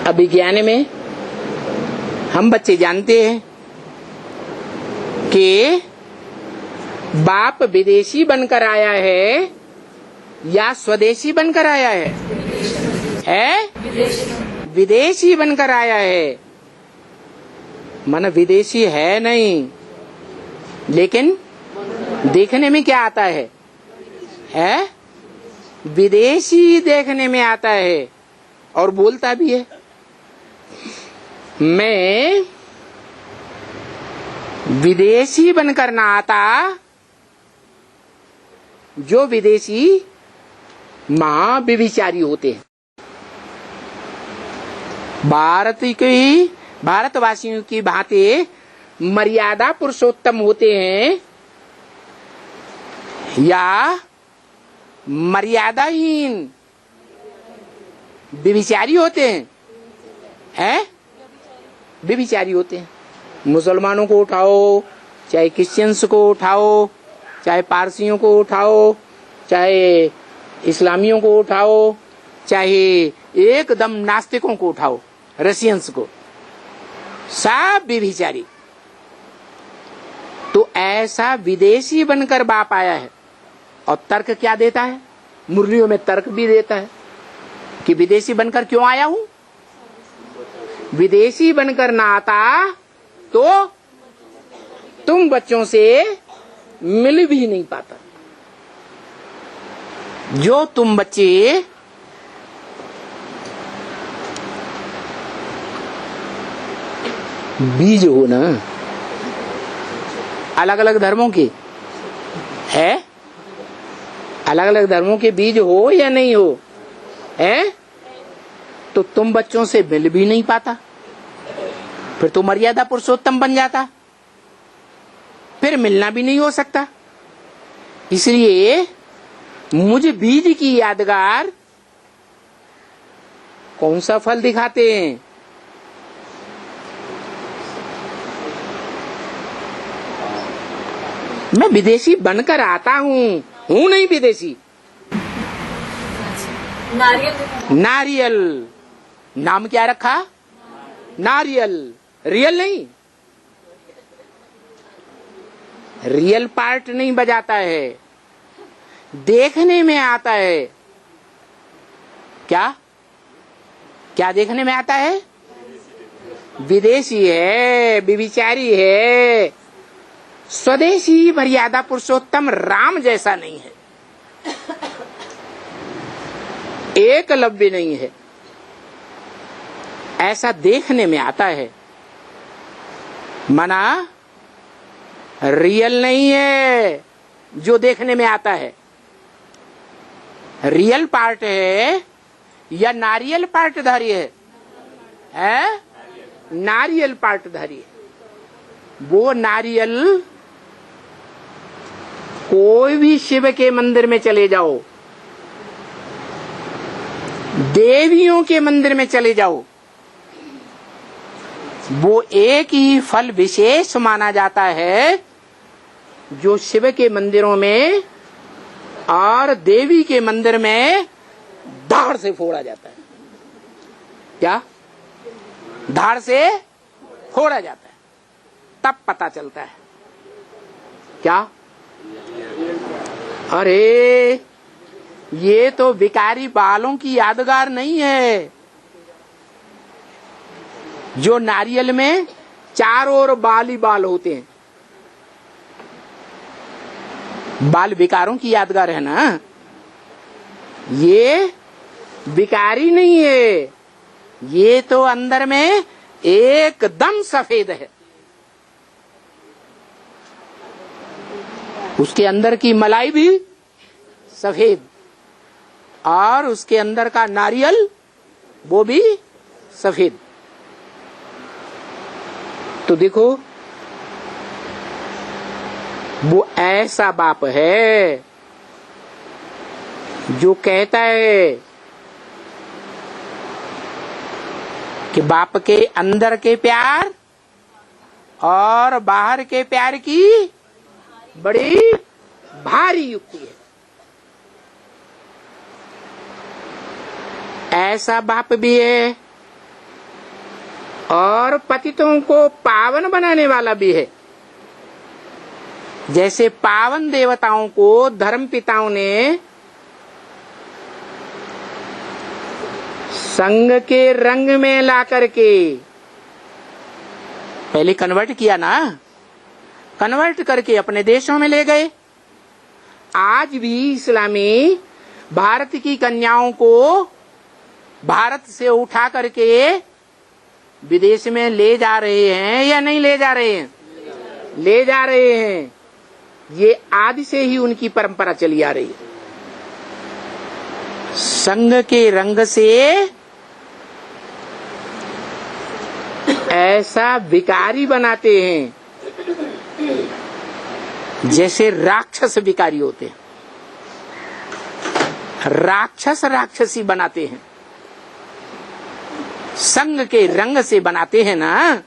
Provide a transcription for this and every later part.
अभिज्ञान में हम बच्चे जानते हैं कि बाप विदेशी बनकर आया है या स्वदेशी बनकर आया है? विदेशी बनकर आया है। मन विदेशी है नहीं, लेकिन देखने में क्या आता है? विदेशी देखने में आता है और बोलता भी है। मैं विदेशी बनकर ना आता, जो विदेशी महाविचारी होते हैं। भारतवासियों की भांति मर्यादा पुरुषोत्तम होते हैं या मर्यादाहीन व्यभिचारी होते हैं? व्यभिचारी होते हैं। मुसलमानों को उठाओ, चाहे क्रिश्चियंस को उठाओ, चाहे पारसियों को उठाओ, चाहे इस्लामियों को उठाओ, चाहे एकदम नास्तिकों को उठाओ, रशियंस को, सब व्यभिचारी। तो ऐसा विदेशी बनकर बाप आया है। और तर्क क्या देता है? मुरलियों में तर्क भी देता है कि विदेशी बनकर क्यों आया हूं? विदेशी बनकर ना आता तो तुम बच्चों से मिल भी नहीं पाता। जो तुम बच्चे बीज हो ना, अलग अलग धर्मों के है, अलग अलग धर्मों के बीज हो या नहीं हो, तो तुम बच्चों से मिल भी नहीं पाता। फिर तो मर्यादा पुरुषोत्तम बन जाता, फिर मिलना भी नहीं हो सकता। इसलिए मुझ बीज की यादगार कौन सा फल दिखाते हैं? मैं विदेशी बनकर आता हूँ नहीं विदेशी। नारियल नाम क्या रखा? नारियल। रियल नहीं, रियल पार्ट नहीं बजाता है, देखने में आता है। क्या क्या देखने में आता है? विदेशी है, व्यभिचारी है। स्वदेशी मर्यादा पुरुषोत्तम राम जैसा नहीं है, एकलव्य नहीं है। ऐसा देखने में आता है, मना रियल नहीं है। जो देखने में आता है रियल पार्ट है या नारियल पार्टधारी है? नारियल पार्टधारी है। वो नारियल कोई भी शिव के मंदिर में चले जाओ, देवियों के मंदिर में चले जाओ, वो एक ही फल विशेष माना जाता है जो शिव के मंदिरों में और देवी के मंदिर में धाड़ से फोड़ा जाता है। क्या? धाड़ से फोड़ा जाता है, तब पता चलता है। क्या? अरे ये तो भिखारी बालों की यादगार नहीं है। जो नारियल में चारों ओर बाल ही बाल होते हैं, बाल भिखारों की यादगार है ना। ये भिखारी नहीं है, ये तो अंदर में एकदम सफेद है। उसके अंदर की मलाई भी सफेद और उसके अंदर का नारियल वो भी सफेद। तो देखो वो ऐसा बाप है जो कहता है कि बाप के अंदर के प्यार और बाहर के प्यार की बड़ी भारी युक्ति है। ऐसा बाप भी है और पतितों को पावन बनाने वाला भी है। जैसे पावन देवताओं को धर्म पिताओं ने संग के रंग में ला करके पहले कन्वर्ट किया ना, कन्वर्ट करके अपने देशों में ले गए। आज भी इस्लामी भारत की कन्याओं को भारत से उठा करके विदेश में ले जा रहे हैं या नहीं ले जा रहे हैं? ले जा रहे हैं। ये आदि से ही उनकी परंपरा चली आ रही है। संग के रंग से ऐसा विकारी बनाते हैं जैसे राक्षस विकारी होते हैं। राक्षस राक्षसी बनाते हैं, संग के रंग से बनाते हैं ना।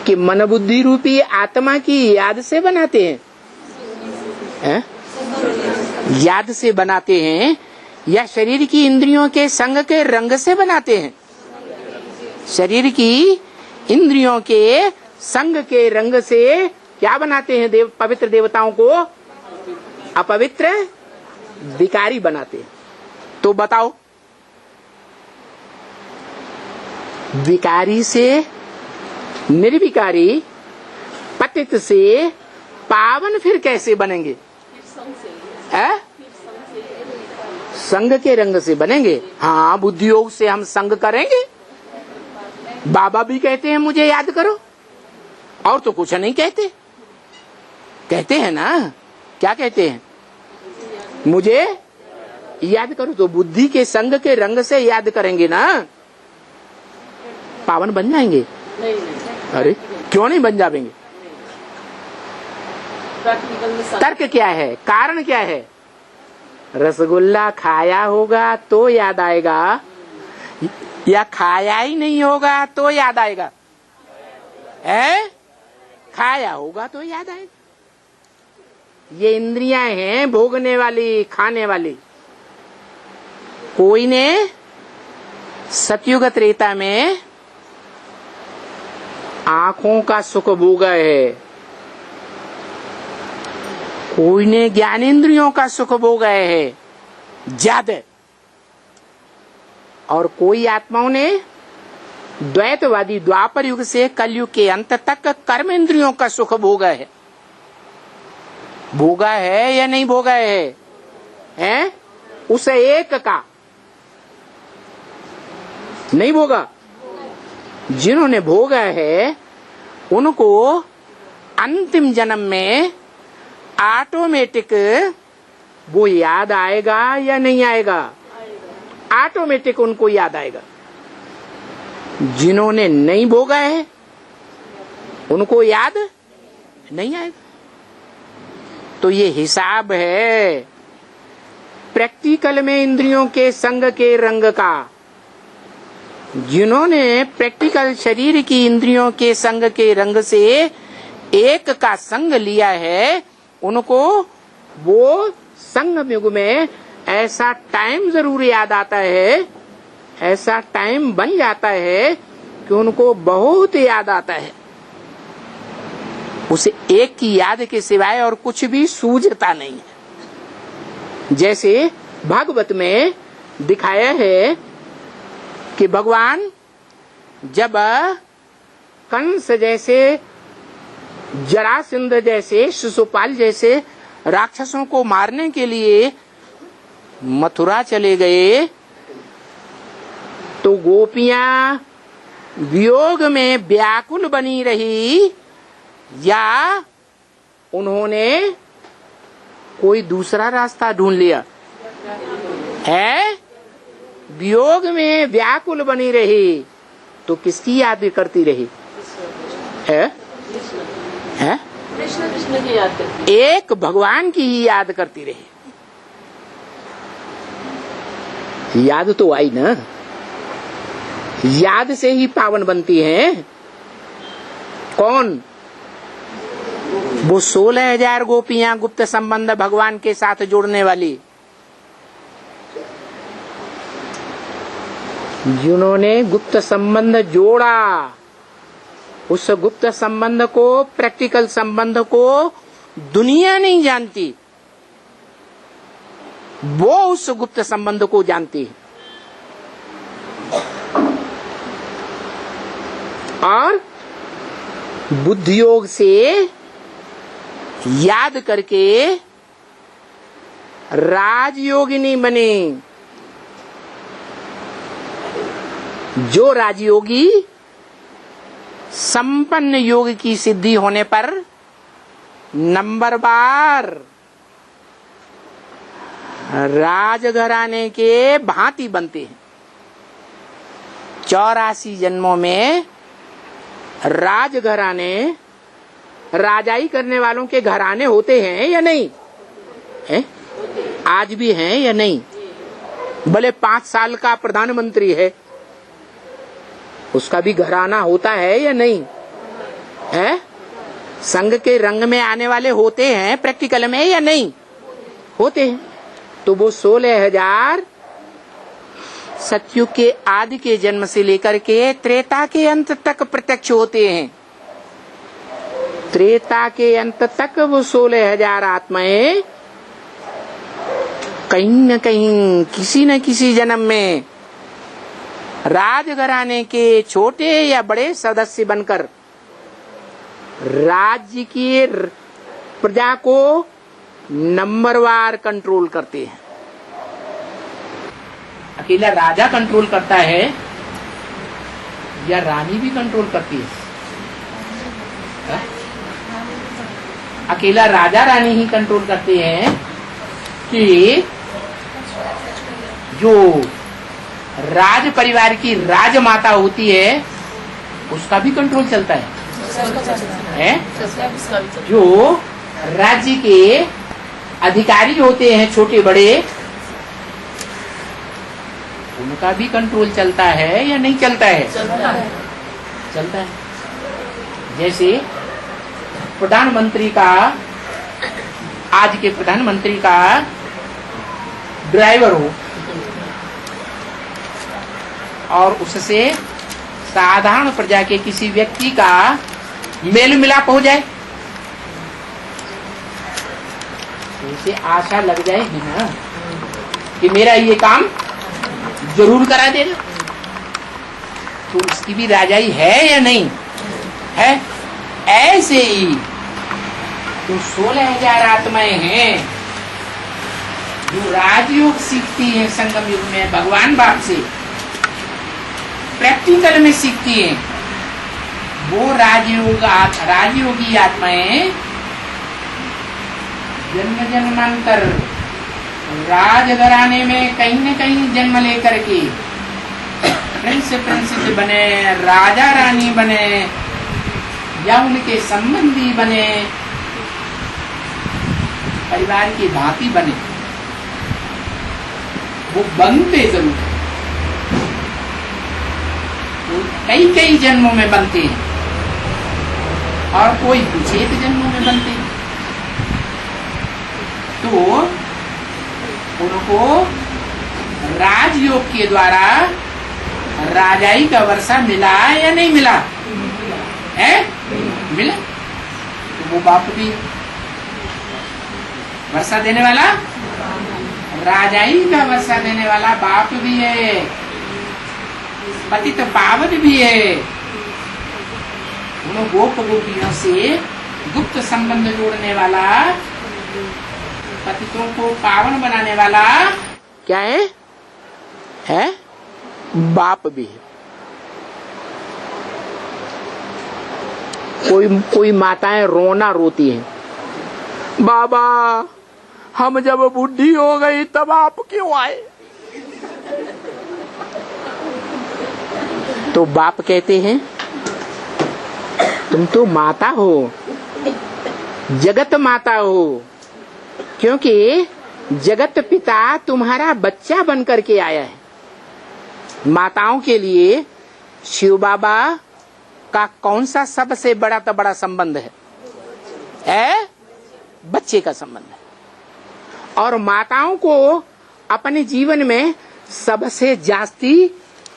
कि मन बुद्धि रूपी आत्मा की याद से बनाते हैं, याद से बनाते हैं या शरीर की इंद्रियों के संग के रंग से बनाते हैं? शरीर की इंद्रियों के संग के रंग से क्या बनाते हैं? पवित्र देवताओं को अपवित्र विकारी बनाते हैं। तो बताओ, विकारी से निर्विकारी, पतित से पावन फिर कैसे बनेंगे? संग के रंग से बनेंगे। हाँ, बुद्धि योग से हम संग करेंगे। बाबा भी कहते हैं मुझे याद करो, और तो कुछ नहीं कहते। कहते हैं ना, क्या कहते हैं? मुझे याद करो। तो बुद्धि के संग के रंग से याद करेंगे ना, पावन बन जाएंगे? नहीं। अरे क्यों नहीं बन जाएंगे? तर्क क्या है? कारण क्या है? रसगुल्ला खाया होगा तो याद आएगा, या खाया ही नहीं होगा तो याद आएगा? है, खाया होगा तो याद आएगा। ये इंद्रियां हैं भोगने वाली, खाने वाली। कोई ने सतयुग त्रेता में आंखों का सुख भोगा है, कोई ने ज्ञानेंद्रियों का सुख भोगा है ज्यादा, और कोई आत्माओं ने द्वैतवादी द्वापर युग से कलयुग के अंत तक कर्मेंद्रियों का सुख भोगा है। भोगा है या नहीं भोगा है? हैं? उस एक का नहीं भोगा। जिन्होंने भोगा है उनको अंतिम जन्म में ऑटोमेटिक वो याद आएगा या नहीं आएगा? ऑटोमेटिक उनको याद आएगा। जिन्होंने नहीं भोगा है उनको याद नहीं आएगा। तो ये हिसाब है प्रैक्टिकल में इंद्रियों के संग के रंग का। जिन्होंने प्रैक्टिकल शरीर की इंद्रियों के संग के रंग से एक का संग लिया है, उनको वो संग युग में ऐसा टाइम जरूर याद आता है, ऐसा टाइम बन जाता है कि उनको बहुत याद आता है। उसे एक की याद के सिवाय और कुछ भी सूझता नहीं है। जैसे भागवत में दिखाया है कि भगवान जब कंस जैसे, जरासंध जैसे, शिशुपाल जैसे राक्षसों को मारने के लिए मथुरा चले गए, तो गोपियां वियोग में व्याकुल बनी रही, या उन्होंने कोई दूसरा रास्ता ढूंढ लिया है? वियोग में व्याकुल बनी रही तो किसकी याद करती रही है? कृष्ण की याद करती, एक भगवान की ही याद करती रही। याद तो आई ना, याद से ही पावन बनती हैं। कौन? वो 16,000 गोपियां गुप्त संबंध भगवान के साथ जोड़ने वाली। जिन्होंने गुप्त संबंध जोड़ा, उस गुप्त संबंध को, प्रैक्टिकल संबंध को दुनिया नहीं जानती, वो उस गुप्त संबंध को जानती है। और बुद्धि योग से याद करके राजयोगिनी बने। जो राजयोगी संपन्न योग की सिद्धि होने पर नंबरवार राजघराने के भांति बनते हैं। 84 जन्मों में राजघराने, राजाई करने वालों के घराने होते हैं या नहीं है? आज भी हैं या नहीं? भले 5 साल का प्रधानमंत्री है, उसका भी घराना होता है या नहीं है? संघ के रंग में आने वाले होते हैं प्रैक्टिकल में या नहीं होते हैं? तो वो 16,000 सतयुग के आदि के जन्म से लेकर के त्रेता के अंत तक प्रत्यक्ष होते हैं। त्रेता के अंत तक वो 16,000 आत्माएं कहीं न कहीं, किसी न किसी जन्म में राजघराने के छोटे या बड़े सदस्य बनकर राज्य की प्रजा को नंबरवार कंट्रोल करते हैं। अकेला राजा कंट्रोल करता है या रानी भी कंट्रोल करती है? अकेला राजा रानी ही कंट्रोल करते हैं कि जो राज परिवार की राजमाता होती है उसका भी कंट्रोल चलता है? जो राज्य के अधिकारी होते हैं छोटे बड़े, उनका भी कंट्रोल चलता है या नहीं चलता है? चलता है। जैसे प्रधानमंत्री का, आज के प्रधानमंत्री का ड्राइवर हो और उससे साधारण प्रजा के किसी व्यक्ति का मेल मिलाप हो जाए, तो उसे आशा लग जाएगी ना कि मेरा ये काम जरूर करा देगा। तो उसकी भी राजाई है या नहीं है? ऐसे ही तो 16,000 आत्माएं हैं जो राजयोग सीखती हैं संगम युग में भगवान बाप से, प्रैक्टिकल में सीखती हैं। वो राजयोगी आत्माएं जन्म जन्मांतर राजघराने में कहीं न कहीं जन्म लेकर के प्रिंसेस बने, राजा रानी बने या उनके संबंधी बने, परिवार की भांति बने, वो बनते जरूर तो कई जन्मों में बनते हैं और कोई विशेष जन्मों में बनते हैं। तो उनको राजयोग के द्वारा राजाई का वर्षा मिला या नहीं मिला है? मिला। तो वो बाप भी वर्षा देने वाला, राजाई का वर्षा देने वाला बाप भी है, पतित पावन भी है। उन गोप गोपियों से गुप्त संबंध जोड़ने वाला, पतितों को पावन बनाने वाला क्या है? बाप भी है। कोई माताएं रोना रोती हैं, बाबा हम जब बुढ़ी हो गई तब आप क्यों आए? तो बाप कहते हैं तुम तो माता हो, जगत माता हो, क्योंकि जगत पिता तुम्हारा बच्चा बन करके आया है। माताओं के लिए शिव बाबा का कौन सा सबसे बड़ा तो बड़ा संबंध है? बच्चे का संबंध है। और माताओं को अपने जीवन में सबसे जास्ती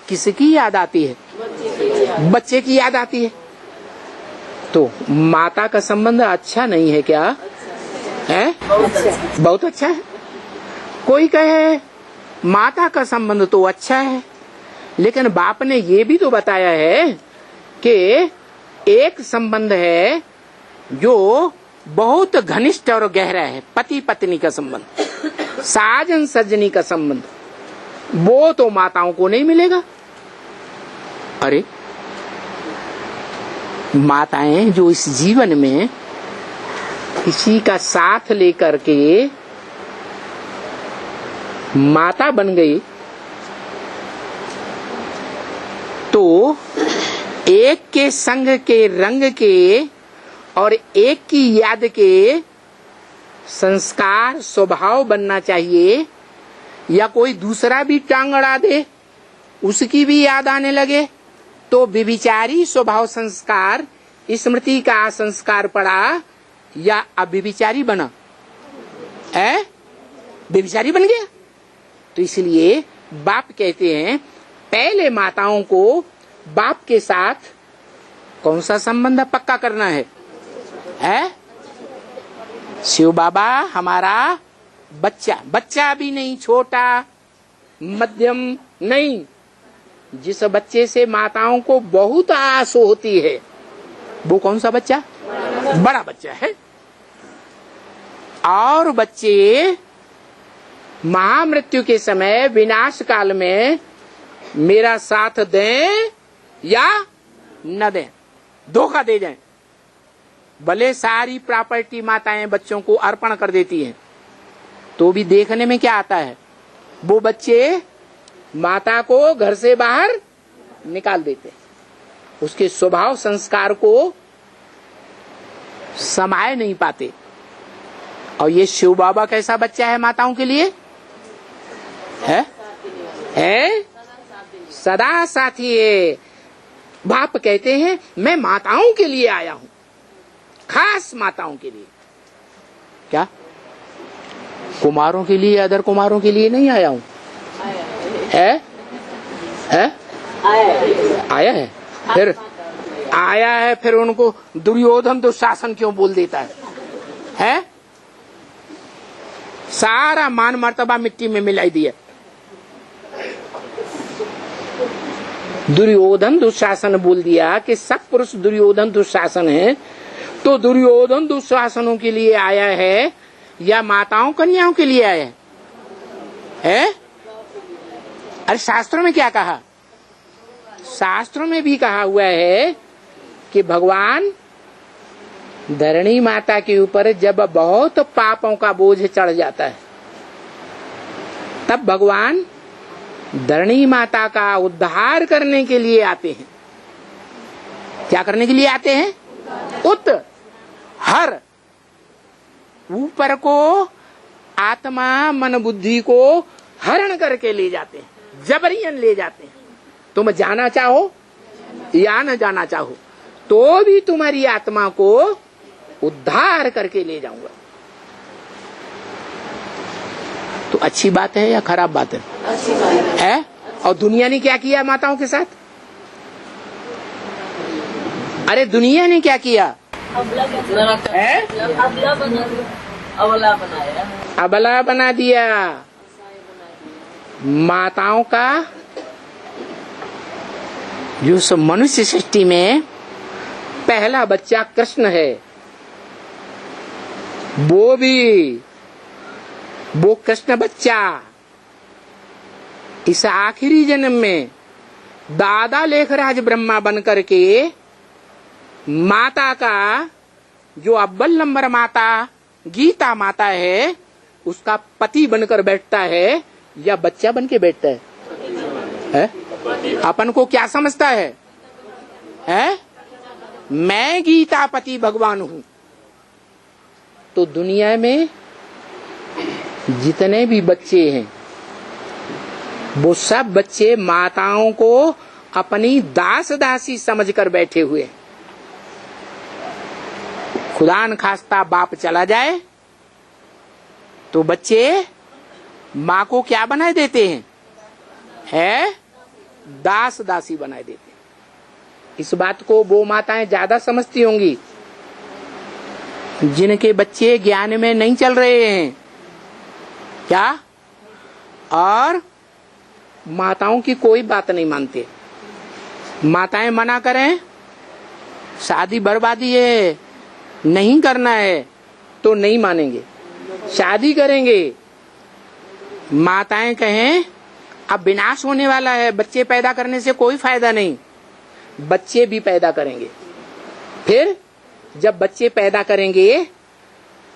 किसकी याद आती है? बच्चे की याद आती है। तो माता का संबंध अच्छा नहीं है क्या? है बहुत अच्छा है। कोई कहे माता का संबंध तो अच्छा है, लेकिन बाप ने ये भी तो बताया है कि एक संबंध है जो बहुत घनिष्ठ और गहरा है, पति पत्नी का संबंध, साजन सजनी का संबंध। वो तो माताओं को नहीं मिलेगा। अरे माताएं जो इस जीवन में किसी का साथ लेकर के माता बन गई, तो एक के संग के रंग के और एक की याद के संस्कार स्वभाव बनना चाहिए, या कोई दूसरा भी टांग अड़ा दे उसकी भी याद आने लगे तो व्यभिचारी स्वभाव संस्कार स्मृति का संस्कार पड़ा या अव्यभिचारी बना? है व्यभिचारी बन गया। तो इसलिए बाप कहते हैं पहले माताओं को बाप के साथ कौन सा संबंध पक्का करना है? शिव बाबा हमारा बच्चा, बच्चा भी नहीं, छोटा मध्यम नहीं, जिस बच्चे से माताओं को बहुत आस होती है, वो कौन सा बच्चा? बड़ा बच्चा है। और बच्चे महामृत्यु के समय विनाश काल में मेरा साथ दें या न दें, धोखा दे जाएं, भले सारी प्रॉपर्टी माताएं बच्चों को अर्पण कर देती हैं, तो भी देखने में क्या आता है? वो बच्चे माता को घर से बाहर निकाल देते, उसके स्वभाव संस्कार को समाये नहीं पाते। और ये शिव बाबा कैसा बच्चा है माताओं के लिए? है सदा साथी है। बाप कहते हैं मैं माताओं के लिए आया हूं, खास माताओं के लिए। क्या कुमारों के लिए, अदर कुमारों के लिए नहीं आया हूं? आया है फिर आया है, फिर उनको दुर्योधन दुशासन क्यों बोल देता है? सारा मान मर्तबा मिट्टी में मिलाई दिया। दुर्योधन दुशासन बोल दिया कि सब पुरुष दुर्योधन दुशासन है, तो दुर्योधन दुशासनों के लिए आया है या माताओं कन्याओं के लिए आया है? अरे शास्त्रों में क्या कहा? शास्त्रों में भी कहा हुआ है कि भगवान धरणी माता के ऊपर जब बहुत पापों का बोझ चढ़ जाता है, तब भगवान धरणी माता का उद्धार करने के लिए आते हैं। क्या करने के लिए आते हैं? हर ऊपर को आत्मा मन बुद्धि को हरण करके ले जाते हैं, जबरियन ले जाते हैं। तुम जाना चाहो या न जाना चाहो, तो भी तुम्हारी आत्मा को उद्धार करके ले जाऊंगा। तो अच्छी बात है या खराब बात है? अच्छी बात है। और दुनिया ने क्या किया माताओं के साथ? अरे दुनिया ने क्या किया? अबला बना दिया। माताओं का जो सब मनुष्य सृष्टि में पहला बच्चा कृष्ण है, वो कृष्ण बच्चा इस आखिरी जन्म में दादा लेखराज ब्रह्मा बन करके माता का जो अव्वल नंबर माता गीता माता है उसका पति बनकर बैठता है या बच्चा बन के बैठता है? अपन को क्या समझता है? मैं गीता पति भगवान हूं। तो दुनिया में जितने भी बच्चे हैं वो सब बच्चे माताओं को अपनी दास दासी समझकर बैठे हुए। खुदा न खास्ता बाप चला जाए तो बच्चे माँ को क्या बना देते हैं? दास दासी बना देते हैं। इस बात को वो माताएं ज्यादा समझती होंगी जिनके बच्चे ज्ञान में नहीं चल रहे हैं क्या, और माताओं की कोई बात नहीं मानते। माताएं मना करें शादी बर्बादी है, नहीं करना है, तो नहीं मानेंगे, शादी करेंगे। माताएं कहें अब विनाश होने वाला है, बच्चे पैदा करने से कोई फायदा नहीं, बच्चे भी पैदा करेंगे। फिर जब बच्चे पैदा करेंगे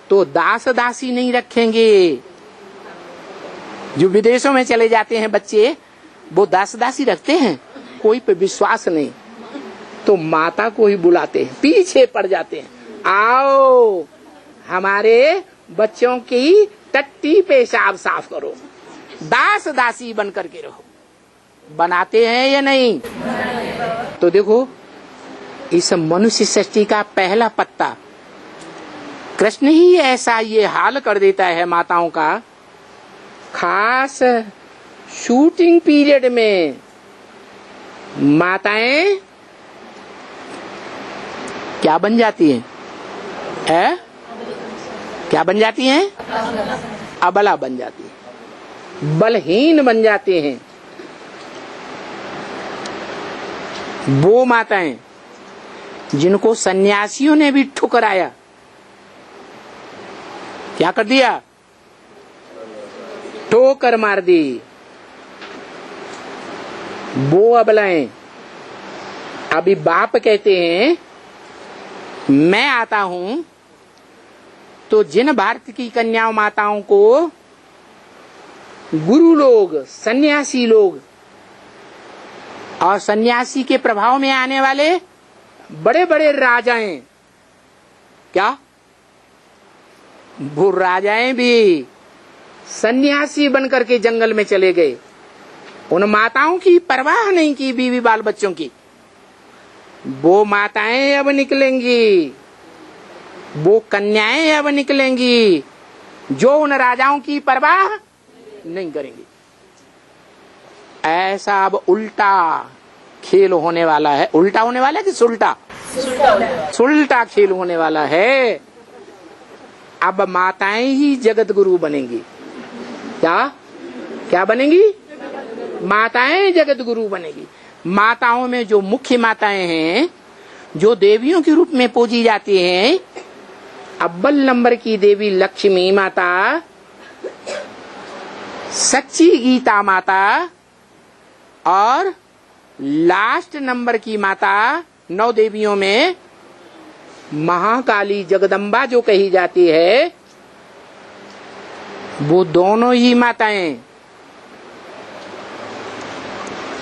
तो दास दासी नहीं रखेंगे। जो विदेशों में चले जाते हैं बच्चे, वो दास दासी रखते हैं, कोई पे विश्वास नहीं, तो माता को ही बुलाते हैं, पीछे पड़ जाते हैं, आओ हमारे बच्चों की टट्टी पेशाब साफ करो, दास दासी बन करके रहो। बनाते हैं या नहीं? तो देखो इस मनुष्य सृष्टि का पहला पत्ता कृष्ण ही ऐसा ये हाल कर देता है माताओं का। खास शूटिंग पीरियड में माताएं क्या बन जाती हैं? क्या बन जाती हैं? अबला बन जाती है, बलहीन बन जाते हैं। वो माताएं जिनको सन्यासियों ने भी ठुकराया, क्या कर दिया? ठोकर मार दी। वो अबलाएं अभी बाप कहते हैं मैं आता हूं तो जिन भारत की कन्याओं माताओं को गुरु लोग, सन्यासी लोग और सन्यासी के प्रभाव में आने वाले बड़े बड़े राजाएं, क्या वो राजाएं भी सन्यासी बनकर के जंगल में चले गए। उन माताओं की परवाह नहीं की बीवी बाल बच्चों की। वो माताएं अब निकलेंगी, वो कन्याएं अब निकलेंगी जो उन राजाओं की परवाह नहीं करेंगी। ऐसा अब उल्टा खेल होने वाला है। उल्टा होने वाला है कि सुल्टा? सुल्टा खेल होने वाला है। अब माताएं ही जगत गुरु बनेंगी। क्या बनेंगी? माताएं जगत गुरु बनेगी। माताओं में जो मुख्य माताएं हैं, जो देवियों के रूप में पूजी जाती हैं, अव्वल नंबर की देवी लक्ष्मी माता, सच्ची गीता माता, और लास्ट नंबर की माता 9 देवियों में महाकाली जगदम्बा जो कही जाती है, वो दोनों ही माताएं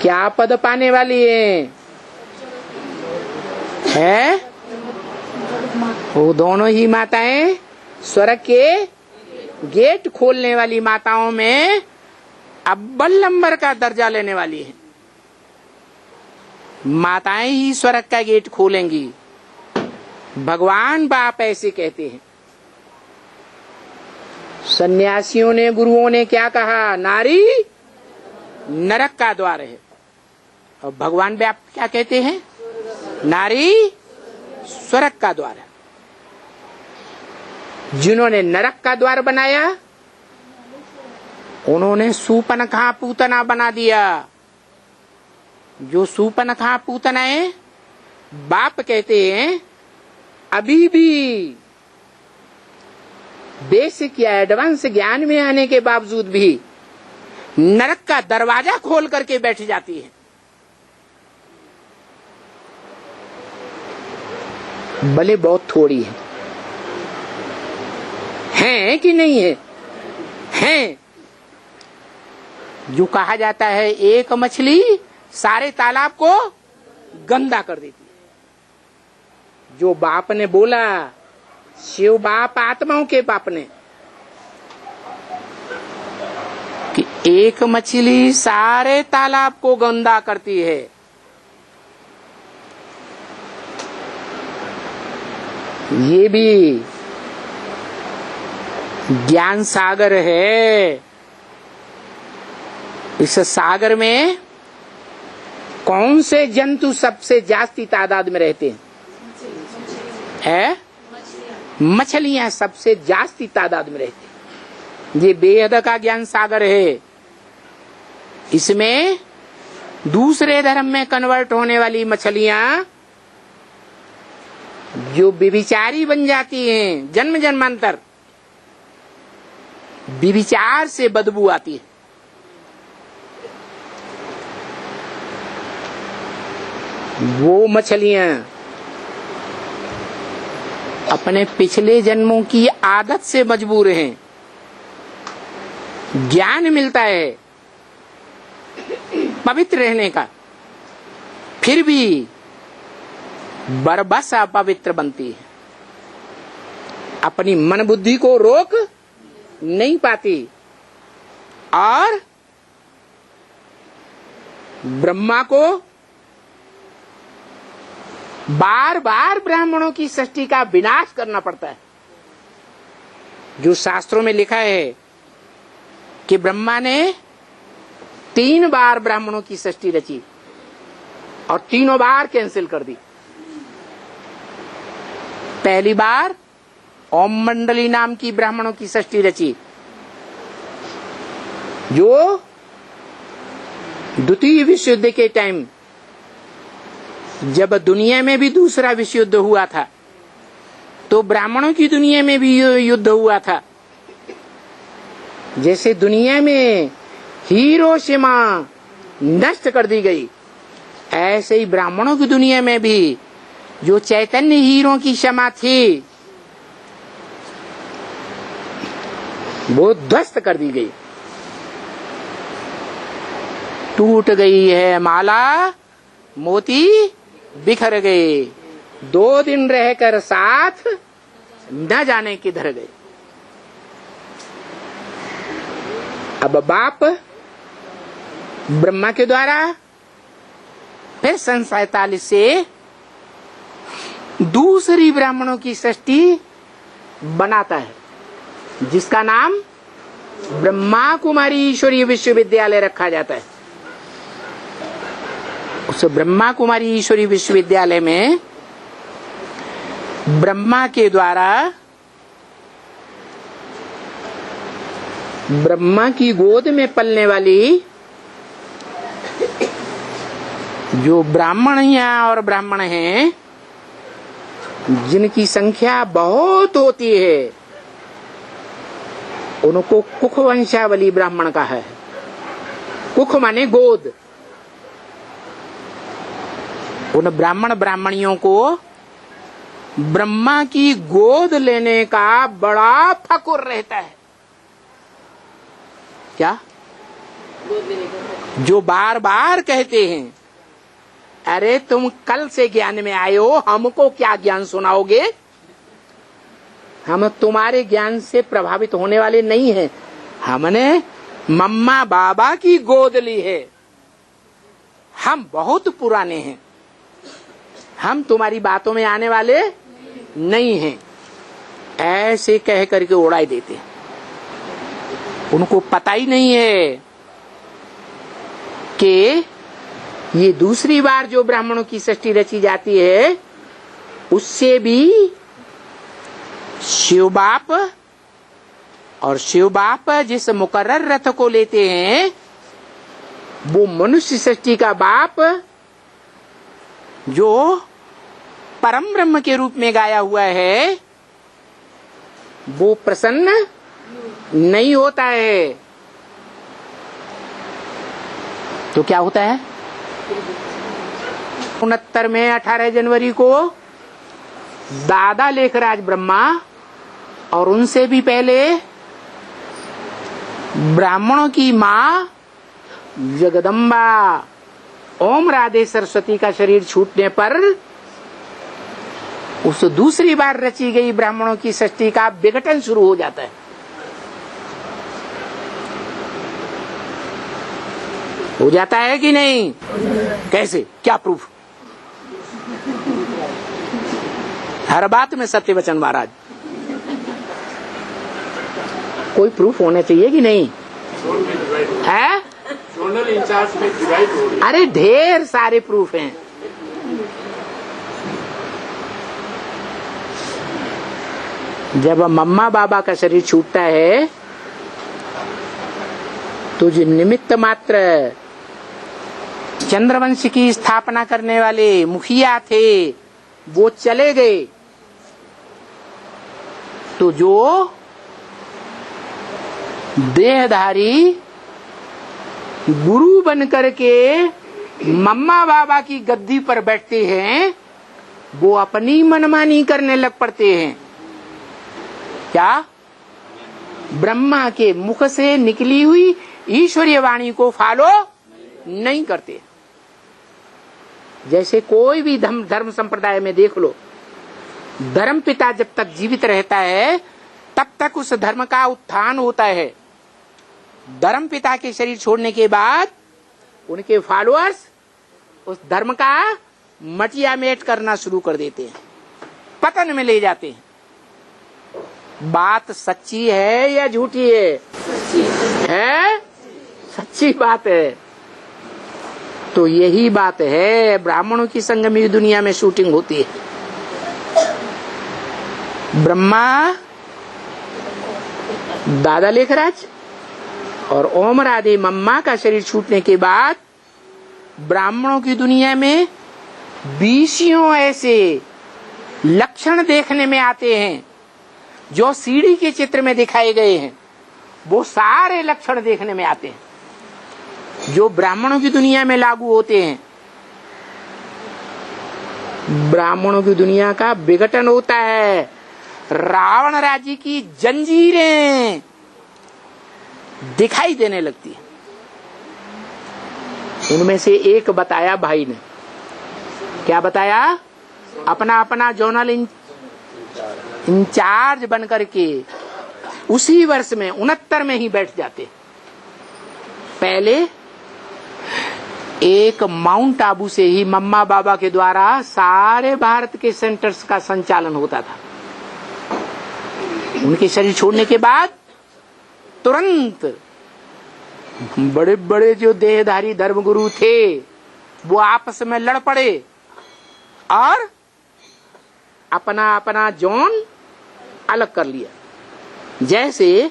क्या पद पाने वाली हैं? वो दोनों ही माताएं स्वर्ग के गेट खोलने वाली माताओं में अव्वल नंबर का दर्जा लेने वाली हैं। माताएं ही स्वर्ग का गेट खोलेंगी। भगवान बाप ऐसे कहते हैं। सन्यासियों ने, गुरुओं ने क्या कहा? नारी नरक का द्वार है। और भगवान बाप क्या कहते हैं? नारी स्वर्ग का द्वार है। जिन्होंने नरक का द्वार बनाया, उन्होंने सूपनखा पूतना बना दिया। जो सूपनखा पूतना है, बाप कहते हैं अभी भी बेसिक या एडवांस ज्ञान में आने के बावजूद भी नरक का दरवाजा खोल करके बैठ जाती है। भले बहुत थोड़ी है कि नहीं है? हैं। जो कहा जाता है एक मछली सारे तालाब को गंदा कर देती है। जो बाप ने बोला, शिव बाप आत्माओं के बाप ने, कि एक मछली सारे तालाब को गंदा करती है, ये भी ज्ञान सागर है। इस सागर में कौन से जंतु सबसे जास्ती तादाद में रहते हैं? मछलियां सबसे जास्ती तादाद में रहती हैं। ये बेहद का ज्ञान सागर है। इसमें दूसरे धर्म में कन्वर्ट होने वाली मछलियां जो व्यभिचारी बन जाती हैं, जन्म जन्मांतर व्यभिचार से बदबू आती है। वो मछलियां अपने पिछले जन्मों की आदत से मजबूर हैं। ज्ञान मिलता है पवित्र रहने का, फिर भी बरबस अपवित्र बनती है। अपनी मन बुद्धि को रोक नहीं पाती और ब्रह्मा को बार बार ब्राह्मणों की सृष्टि का विनाश करना पड़ता है। जो शास्त्रों में लिखा है कि ब्रह्मा ने 3 बार ब्राह्मणों की सृष्टि रची और तीनों बार कैंसिल कर दी। पहली बार ओम मंडली नाम की ब्राह्मणों की सृष्टि रची, जो द्वितीय विश्व युद्ध के टाइम जब दुनिया में भी दूसरा विश्व युद्ध हुआ था तो ब्राह्मणों की दुनिया में भी युद्ध हुआ था। जैसे दुनिया में हिरोशिमा नष्ट कर दी गई, ऐसे ही ब्राह्मणों की दुनिया में भी जो चैतन्य हीरों की क्षमा थी वो ध्वस्त कर दी गई। टूट गई है माला, मोती बिखर गए, 2 दिन रहकर साथ न जाने किधर गए। अब बाप ब्रह्मा के द्वारा फिर सन 47 से दूसरी ब्राह्मणों की सृष्टि बनाता है, जिसका नाम ब्रह्मा कुमारी ईश्वरीय विश्वविद्यालय रखा जाता है। उस ब्रह्मा कुमारी ईश्वरीय विश्वविद्यालय में ब्रह्मा के द्वारा ब्रह्मा की गोद में पलने वाली जो ब्राह्मणियां और ब्राह्मण हैं, जिनकी संख्या बहुत होती है, उनको कुख वंशावली ब्राह्मण का है। कुख माने गोद। उन ब्राह्मण ब्राह्मणियों को ब्रह्मा की गोद लेने का बड़ा फकुर रहता है। क्या? जो बार बार कहते हैं, अरे तुम कल से ज्ञान में आए हो, हमको क्या ज्ञान सुनाओगे? हम तुम्हारे ज्ञान से प्रभावित होने वाले नहीं हैं। हमने मम्मा बाबा की गोद ली है, हम बहुत पुराने हैं, हम तुम्हारी बातों में आने वाले नहीं हैं। ऐसे कह करके उड़ाई देते हैं। उनको पता ही नहीं है कि ये दूसरी बार जो ब्राह्मणों की सृष्टि रची जाती है, उससे भी शिव बाप और शिव बाप जिस मुकर्रर रथ को लेते हैं, वो मनुष्य सृष्टि का बाप जो परम ब्रह्म के रूप में गाया हुआ है, वो प्रसन्न नहीं होता है। तो क्या होता है? 69 में 18 जनवरी को दादा लेखराज ब्रह्मा और उनसे भी पहले ब्राह्मणों की मां जगदम्बा ओम राधे सरस्वती का शरीर छूटने पर उस दूसरी बार रची गई ब्राह्मणों की सृष्टि का विघटन शुरू हो जाता है। हो जाता है कि नहीं? कैसे? क्या प्रूफ? हर बात में सत्य वचन महाराज। कोई प्रूफ होना चाहिए कि नहीं है? इंचार्ज में डिवाइड हो रही है। अरे ढेर सारे प्रूफ हैं। जब मम्मा बाबा का शरीर छूटता है तो जो निमित्त मात्र चंद्रवंश की स्थापना करने वाले मुखिया थे वो चले गए, तो जो देहधारी गुरु बनकर के मम्मा बाबा की गद्दी पर बैठते हैं वो अपनी मनमानी करने लग पड़ते हैं। क्या? ब्रह्मा के मुख से निकली हुई ईश्वरीय वाणी को फॉलो नहीं करते। जैसे कोई भी धर्म संप्रदाय में देख लो, धर्म पिता जब तक जीवित रहता है तब तक उस धर्म का उत्थान होता है। धर्म पिता के शरीर छोड़ने के बाद उनके फॉलोअर्स उस धर्म का मटिया मेट करना शुरू कर देते हैं, पतन में ले जाते हैं। बात सच्ची है या झूठी है? सच्ची है, सच्ची बात है। तो यही बात है, ब्राह्मणों की संगमी दुनिया में शूटिंग होती है। ब्रह्मा दादा लेखराज और ओम राधे मम्मा का शरीर छूटने के बाद ब्राह्मणों की दुनिया में 20 ऐसे लक्षण देखने में आते हैं जो सीढ़ी के चित्र में दिखाए गए हैं। वो सारे लक्षण देखने में आते हैं जो ब्राह्मणों की दुनिया में लागू होते हैं। ब्राह्मणों की दुनिया का विघटन होता है। रावण राज्य की जंजीरें दिखाई देने लगती है। उनमें से एक बताया भाई ने, क्या बताया? अपना अपना जोनल इंचार्ज बनकर के उसी वर्ष में 69 में ही बैठ जाते। पहले एक माउंट आबू से ही मम्मा बाबा के द्वारा सारे भारत के सेंटर्स का संचालन होता था। उनके शरीर छोड़ने के बाद तुरंत बड़े बड़े जो देहधारी धर्मगुरु थे वो आपस में लड़ पड़े और अपना अपना जोन अलग कर लिया। जैसे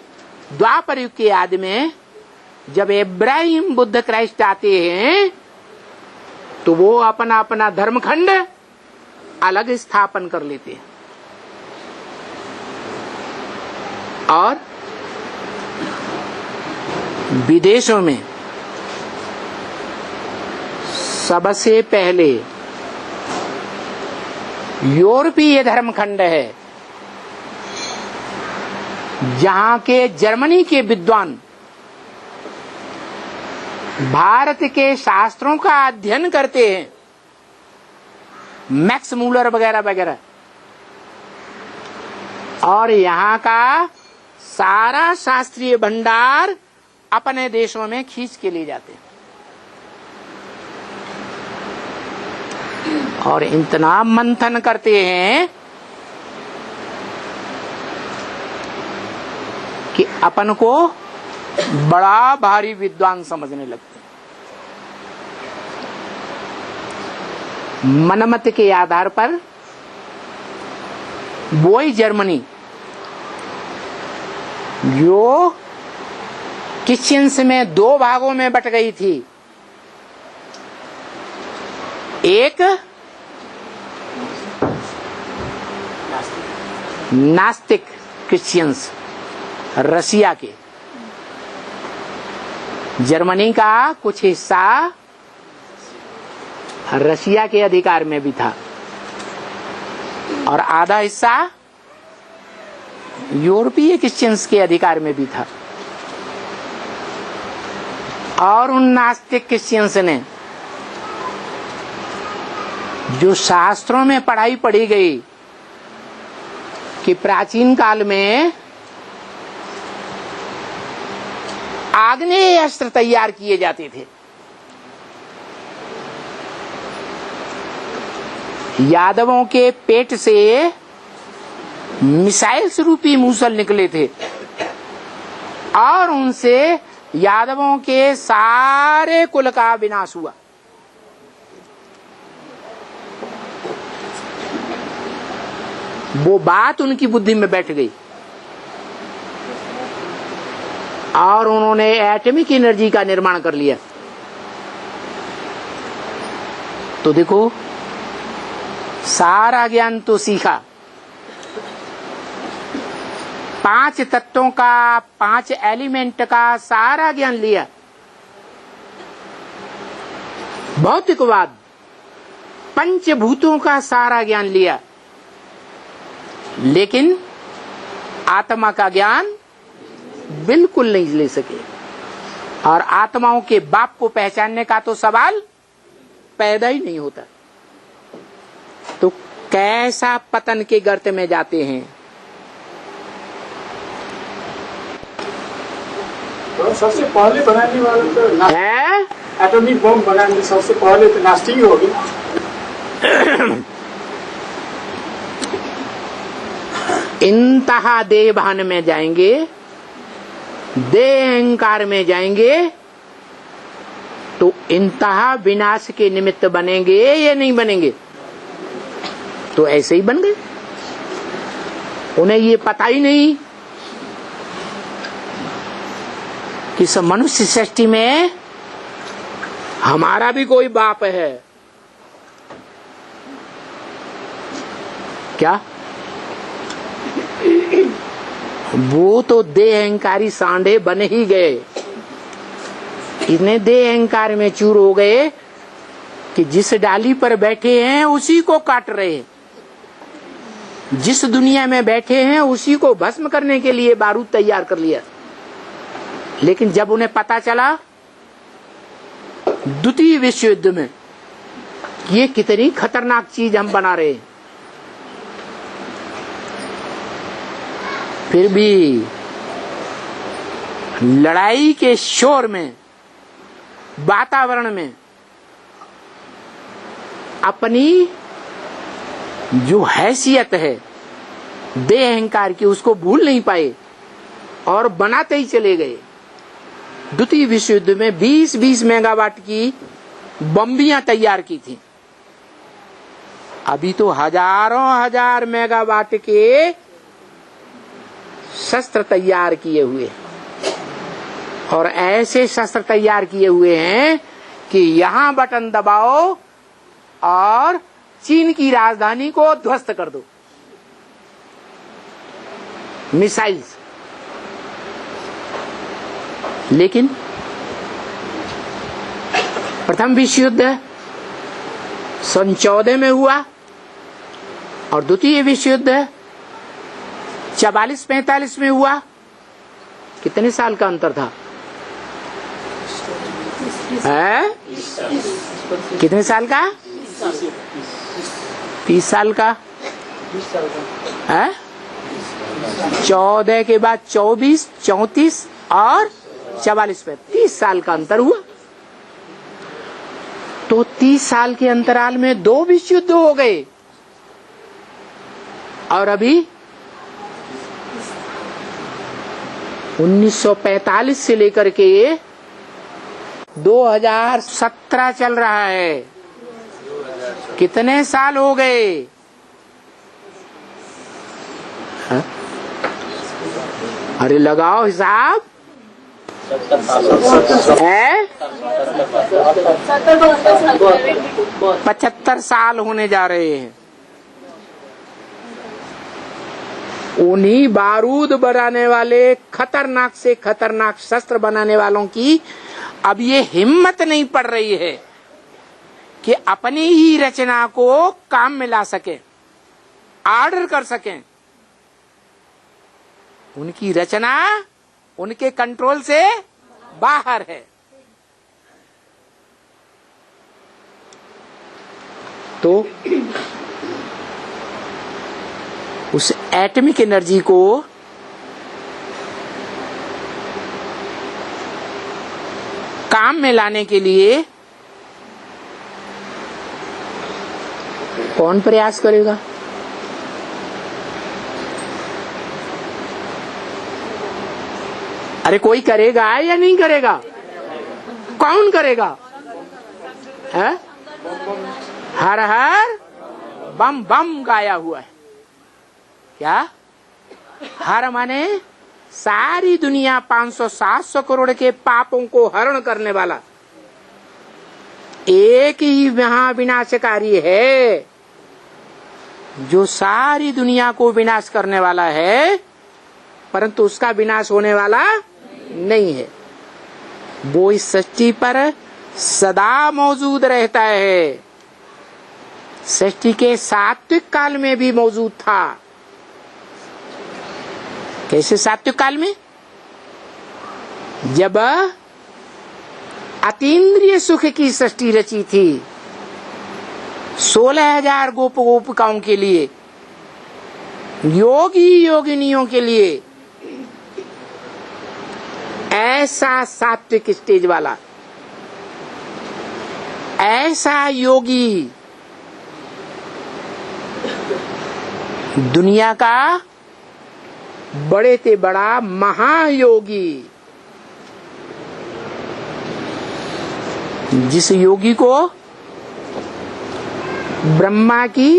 द्वापर युग के आदि में जब इब्राहिम बुद्ध क्राइस्ट आते हैं तो वो अपना अपना धर्मखंड अलग स्थापन कर लेते हैं और विदेशों में सबसे पहले यूरोपीय धर्मखंड है जहां के जर्मनी के विद्वान भारत के शास्त्रों का अध्ययन करते हैं, मैक्स मूलर वगैरह वगैरह, और यहाँ का सारा शास्त्रीय भंडार अपने देशों में खींच के ले जाते हैं और इतना मंथन करते हैं कि अपन को बड़ा भारी विद्वान समझने लगते हैं। मनमत के आधार पर वही जर्मनी जो क्रिश्चियंस में 2 भागों में बट गई थी, एक नास्तिक क्रिश्चियंस रसिया के, जर्मनी का कुछ हिस्सा रसिया के अधिकार में भी था और आधा हिस्सा यूरोपीय क्रिश्चियंस के अधिकार में भी था। और उन नास्तिक क्रिश्चियंस ने जो शास्त्रों में पढ़ाई पढ़ी गई कि प्राचीन काल में आग्नेय अस्त्र तैयार किए जाते थे, यादवों के पेट से मिसाइल रूपी मूसल निकले थे और उनसे यादवों के सारे कुल का विनाश हुआ। वो बात उनकी बुद्धि में बैठ गई और उन्होंने एटॉमिक एनर्जी का निर्माण कर लिया। तो देखो, सारा ज्ञान तो सीखा, 5 तत्वों का, 5 एलिमेंट का सारा ज्ञान लिया, भौतिकवाद, पंचभूतों का सारा ज्ञान लिया, लेकिन आत्मा का ज्ञान बिल्कुल नहीं ले सके। और आत्माओं के बाप को पहचानने का तो सवाल पैदा ही नहीं होता। तो कैसा पतन के गर्त में जाते हैं। तो सबसे पहले बनाने वाले तो है एटॉमिक बम बनाने सबसे पहले तो नास्तिक ही होगी। इंतहा देह भान में जाएंगे, देह अहंकार में जाएंगे, तो इंतहा विनाश के निमित्त बनेंगे या नहीं बनेंगे? तो ऐसे ही बन गए। उन्हें ये पता ही नहीं कि सब मनुष्य सृष्टि में हमारा भी कोई बाप है। क्या? वो तो देह अहंकारी सांडे बन ही गए। इतने देह अहंकार में चूर हो गए कि जिस डाली पर बैठे हैं उसी को काट रहे हैं, जिस दुनिया में बैठे हैं उसी को भस्म करने के लिए बारूद तैयार कर लिया। लेकिन जब उन्हें पता चला द्वितीय विश्व युद्ध में ये कितनी खतरनाक चीज हम बना रहे हैं, फिर भी लड़ाई के शोर में, वातावरण में अपनी जो हैसियत है देह अहंकार की उसको भूल नहीं पाए और बनाते ही चले गए। द्वितीय विश्व युद्ध में 20-20 मेगावाट की बम्बियां तैयार की थी। अभी तो हजारों हजार मेगावाट के शस्त्र तैयार किए हुए, और ऐसे शस्त्र तैयार किए हुए हैं कि यहां बटन दबाओ और चीन की राजधानी को ध्वस्त कर दो। मिसाइल्स। लेकिन प्रथम विश्व युद्ध सन 14 में हुआ और द्वितीय विश्व युद्ध 44-45 में हुआ। कितने साल का अंतर था? है? कितने साल का? 30 साल का है? 14 के बाद 24, 34 और 44 में 30 साल का अंतर हुआ। तो 30 साल के अंतराल में 2 विश्व युद्ध हो गए। और अभी 1945 से लेकर के 2017 चल रहा है। कितने साल हो गए? हा? अरे लगाओ हिसाब। है 75 साल होने जा रहे हैं। उन्हीं बारूद बनाने वाले, खतरनाक से खतरनाक शस्त्र बनाने वालों की अब ये हिम्मत नहीं पड़ रही है कि अपनी ही रचना को काम में ला सके, ऑर्डर कर सकें। उनकी रचना उनके कंट्रोल से बाहर है। तो उस एटॉमिक एनर्जी को काम में लाने के लिए कौन प्रयास करेगा? अरे कोई करेगा या नहीं करेगा? कौन करेगा? है? हर हर बम बम गाया हुआ है। क्या? हर माने सारी दुनिया 500-700 करोड़ के पापों को हरण करने वाला एक ही महाविनाशकारी है, जो सारी दुनिया को विनाश करने वाला है, परंतु उसका विनाश होने वाला नहीं है। वो इस सृष्टि पर सदा मौजूद रहता है। सृष्टि के सात्विक काल में भी मौजूद था। कैसे सात्विक काल में? जब अतीन्द्रिय सुख की सृष्टि रची थी 16,000 गोपिकाओं के लिए, योगी योगिनियों के लिए, ऐसा सात्विक स्टेज वाला, ऐसा योगी दुनिया का बड़े से बड़ा महायोगी, जिस योगी को ब्रह्मा की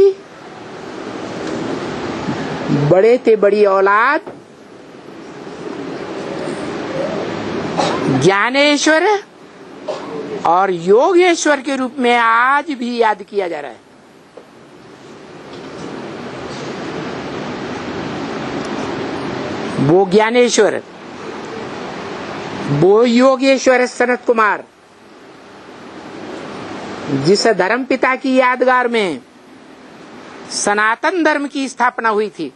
बड़े से बड़ी औलाद ज्ञानेश्वर और योगेश्वर के रूप में आज भी याद किया जा रहा है। वो ज्ञानेश्वर, वो योगेश्वर सनत कुमार, जिस धर्म पिता की यादगार में सनातन धर्म की स्थापना हुई थी,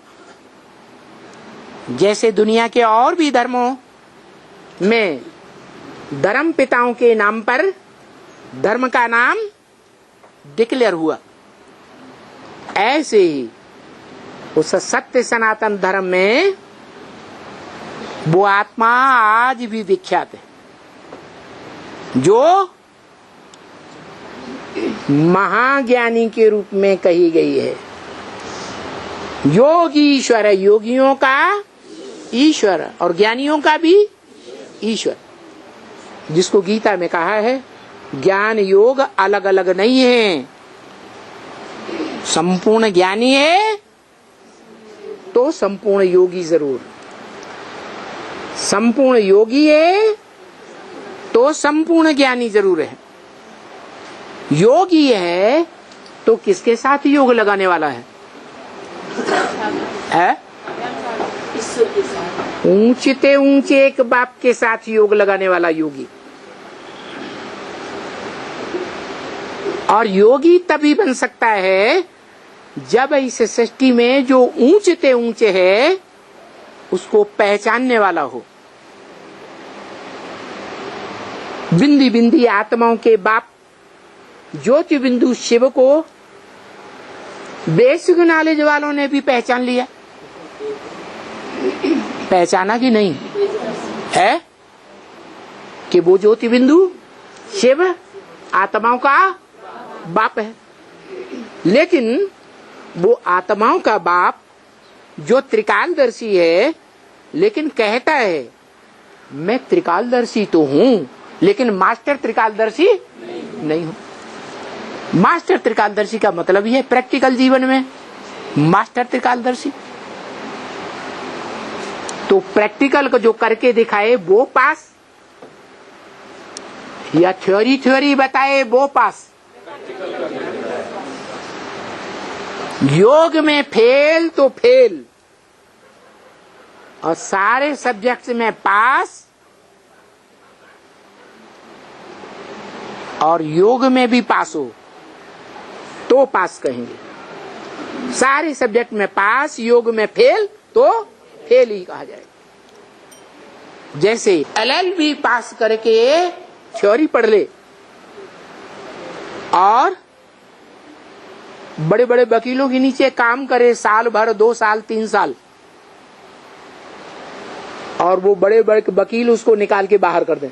जैसे दुनिया के और भी धर्मों में धर्म पिताओं के नाम पर धर्म का नाम डिक्लेयर हुआ, ऐसे ही उस सत्य सनातन धर्म में वो आत्मा आज भी विख्यात है, जो महाज्ञानी के रूप में कही गई है। योगीश्वर, योगियों का ईश्वर और ज्ञानियों का भी ईश्वर, जिसको गीता में कहा है ज्ञान योग अलग अलग नहीं है। संपूर्ण ज्ञानी है तो संपूर्ण योगी जरूर, संपूर्ण योगी है तो संपूर्ण ज्ञानी जरूर है। योगी है तो किसके साथ योग लगाने वाला है? ऊंचे ऊंचे एक बाप के साथ योग लगाने वाला योगी। और योगी तभी बन सकता है जब इस सृष्टि में जो ऊंचे ऊंचे है उसको पहचानने वाला हो। बिंदी बिंदी आत्माओं के बाप ज्योति बिंदु शिव को बेसिक नॉलेज वालों ने भी पहचान लिया। पहचाना कि नहीं है कि वो ज्योति बिंदु शिव आत्माओं का बाप है। लेकिन वो आत्माओं का बाप जो त्रिकालदर्शी है, लेकिन कहता है मैं त्रिकालदर्शी तो हूं, लेकिन मास्टर त्रिकालदर्शी नहीं हूं। मास्टर त्रिकालदर्शी का मतलब ही है प्रैक्टिकल जीवन में मास्टर त्रिकालदर्शी। तो प्रैक्टिकल को जो करके दिखाए वो पास, या थ्योरी बताए वो पास। योग में फेल तो फेल और सारे सब्जेक्ट्स में पास, और योग में भी पास हो तो पास कहेंगे। सारे सब्जेक्ट में पास, योग में फेल तो फेल ही कहा जाएगा। जैसे LLB पास करके थ्योरी पढ़ ले और बड़े बड़े वकीलों के नीचे काम करे साल भर, 2 साल, 3 साल, और वो बड़े बड़े वकील उसको निकाल के बाहर कर दें,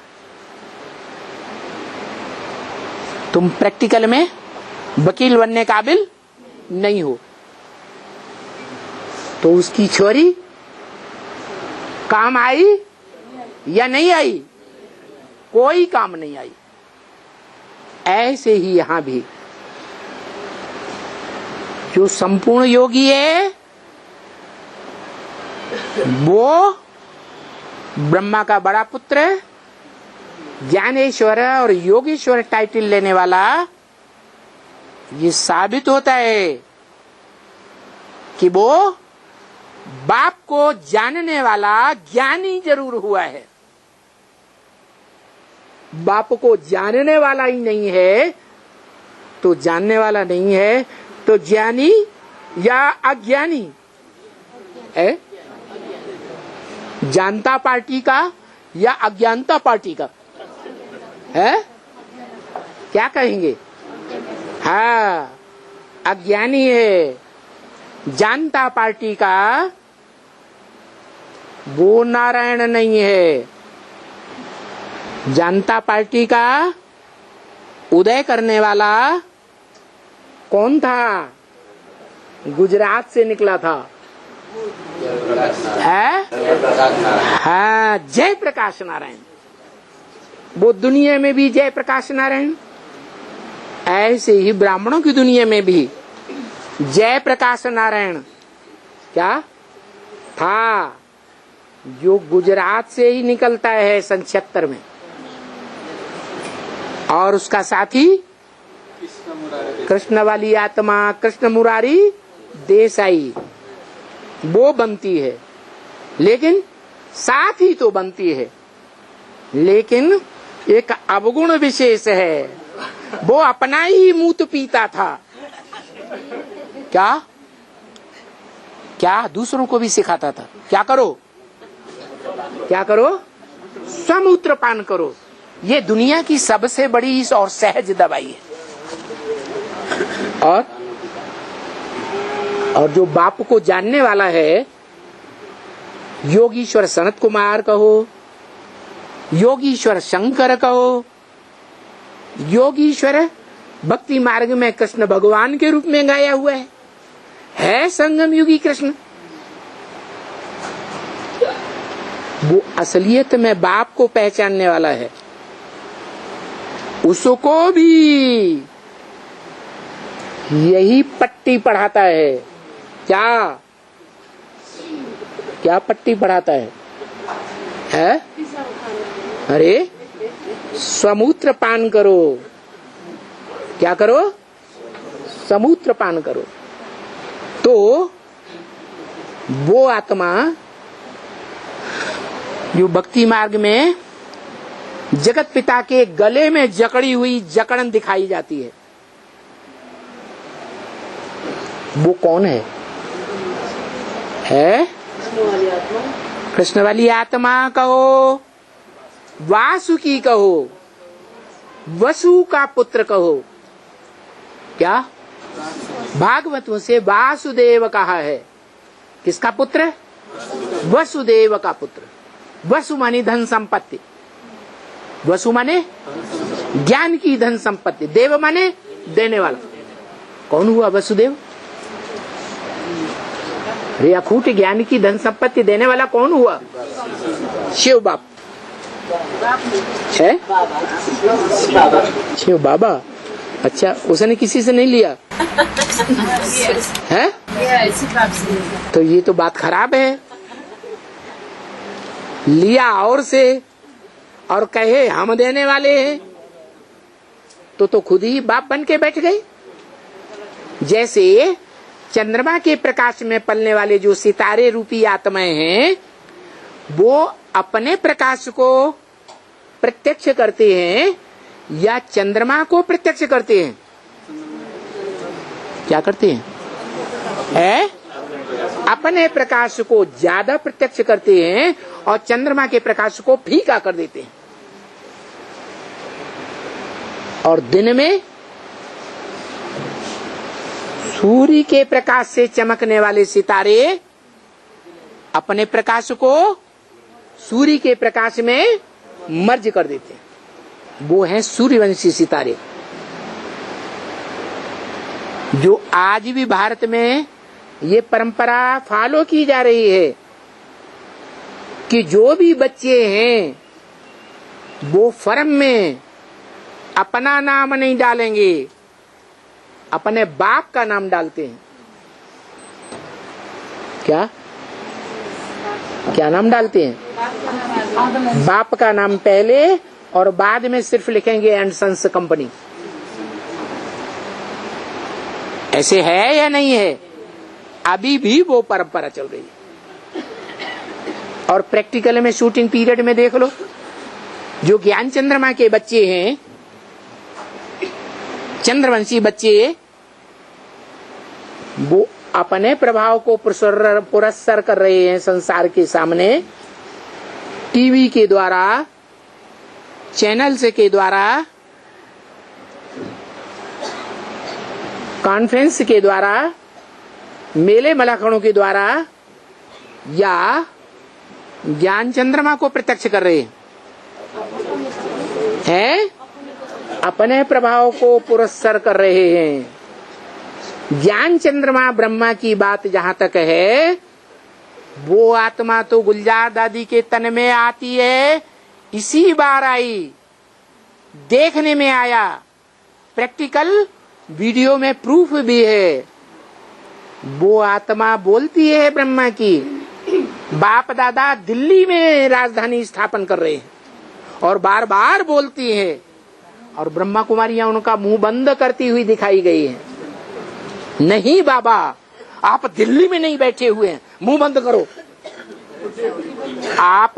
तुम प्रैक्टिकल में वकील बनने काबिल नहीं हो, तो उसकी थ्योरी काम आई या नहीं आई? कोई काम नहीं आई। ऐसे ही यहां भी जो संपूर्ण योगी है वो ब्रह्मा का बड़ा पुत्र, ज्ञानेश्वर और योगेश्वर टाइटल लेने वाला, ये साबित होता है कि वो बाप को जानने वाला ज्ञानी जरूर हुआ है। बाप को जानने वाला ही नहीं है तो जानने वाला नहीं है तो ज्ञानी या अज्ञानी है? जानता पार्टी का या अज्ञानता पार्टी का है? क्या कहेंगे? हाँ, अज्ञानी है। जानता पार्टी का वो नारायण नहीं है। जानता पार्टी का उदय करने वाला कौन था? गुजरात से निकला था, है? हाँ, जय प्रकाश नारायण। वो दुनिया में भी जय प्रकाश नारायण, ऐसे ही ब्राह्मणों की दुनिया में भी जय प्रकाश नारायण क्या था, जो गुजरात से ही निकलता है सन 76 में। और उसका साथी कृष्ण वाली आत्मा, कृष्ण मुरारी देसाई, वो बनती है। लेकिन साथी तो बनती है, लेकिन एक अवगुण विशेष है, वो अपना ही मूत पीता था। क्या क्या दूसरों को भी सिखाता था, क्या करो, क्या करो, स्वमूत्र पान करो। ये दुनिया की सबसे बड़ी और सहज दवाई है। और जो बाप को जानने वाला है, योगीश्वर सनत कुमार कहो, योगीश्वर शंकर कहो, योगीश्वर भक्ति मार्ग में कृष्ण भगवान के रूप में गाया हुआ है संगम युगी कृष्ण। वो असलियत में बाप को पहचानने वाला है। उसको भी यही पट्टी पढ़ाता है। क्या क्या पट्टी पढ़ाता है? अरे स्वमूत्र पान करो। क्या करो? समूत्र पान करो। तो वो आत्मा जो भक्ति मार्ग में जगत पिता के गले में जकड़ी हुई जकड़न दिखाई जाती है, वो कौन है? कृष्ण वाली आत्मा कहो, वासुकी कहो, वसु का पुत्र कहो। क्या भागवतों से वासुदेव कहा है? किसका पुत्र? वसुदेव का पुत्र। वसु माने धन संपत्ति, वसु माने ज्ञान की धन संपत्ति, देव माने देने वाला। कौन हुआ वसुदेव? रे अखूट ज्ञान की धन संपत्ति देने वाला कौन हुआ? शिव बाप है, शिव बाबा। अच्छा, उसने किसी से नहीं लिया है? तो ये तो बात खराब है। लिया और से और कहे हम देने वाले हैं, तो खुद ही बाप बन के बैठ गए। जैसे चंद्रमा के प्रकाश में पलने वाले जो सितारे रूपी आत्माएं हैं, वो अपने प्रकाश को प्रत्यक्ष करते हैं या चंद्रमा को प्रत्यक्ष करते हैं? क्या करते हैं? अपने प्रकाश को ज्यादा प्रत्यक्ष करते हैं और चंद्रमा के प्रकाश को फीका कर देते हैं। और दिन में सूर्य के प्रकाश से चमकने वाले सितारे अपने प्रकाश को सूर्य के प्रकाश में मर्ज कर देते हैं। वो हैं सूर्यवंशी सितारे, जो आज भी भारत में ये परंपरा फॉलो की जा रही है कि जो भी बच्चे हैं वो फर्म में अपना नाम नहीं डालेंगे, अपने बाप का नाम डालते हैं। क्या क्या नाम डालते हैं? बाप का नाम पहले और बाद में सिर्फ लिखेंगे एंड सन्स कंपनी। ऐसे है या नहीं है? अभी भी वो परंपरा चल रही है। और प्रैक्टिकल में शूटिंग पीरियड में देख लो, जो ज्ञान चंद्रमा के बच्चे हैं, चंद्रवंशी बच्चे, वो अपने प्रभाव को पुरस्कार कर रहे हैं संसार के सामने, टीवी के द्वारा, चैनल्स के द्वारा, कॉन्फ्रेंस के द्वारा, मेले मलाखड़ों के द्वारा, या ज्ञान चंद्रमा को प्रत्यक्ष कर रहे हैं? अपने प्रभाव को पुरस्कार कर रहे हैं। ज्ञान चंद्रमा ब्रह्मा की बात जहां तक है, वो आत्मा तो गुलजार दादी के तन में आती है, इसी बार आई, देखने में आया, प्रैक्टिकल वीडियो में प्रूफ भी है। वो आत्मा बोलती है ब्रह्मा की, बाप दादा दिल्ली में राजधानी स्थापन कर रहे हैं, और बार बार बोलती है, और ब्रह्मा कुमारियां उनका मुंह बंद करती हुई दिखाई गई है। नहीं बाबा, आप दिल्ली में नहीं बैठे हुए हैं, मुंह बंद करो। आप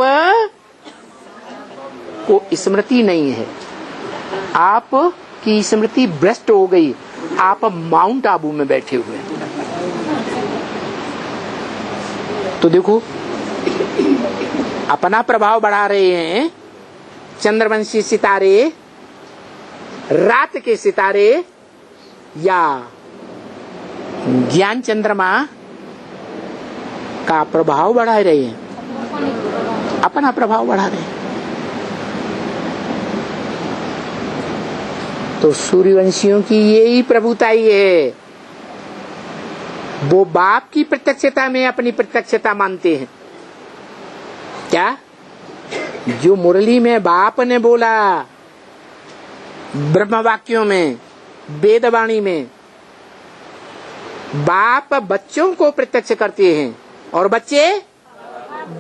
को स्मृति नहीं है, आप की स्मृति भ्रष्ट हो गई, आप माउंट आबू में बैठे हुए हैं। तो देखो, अपना प्रभाव बढ़ा रहे हैं चंद्रवंशी सितारे, रात के सितारे, या ज्ञान चंद्रमा का प्रभाव बढ़ा रहे हैं, अपना प्रभाव बढ़ा रहे हैं। तो सूर्यवंशियों की यही प्रभुताई है, वो बाप की प्रत्यक्षता में अपनी प्रत्यक्षता मानते हैं। क्या? जो मुरली में बाप ने बोला, ब्रह्म वाक्यों में, वेदवाणी में, बाप बच्चों को प्रत्यक्ष करते हैं और बच्चे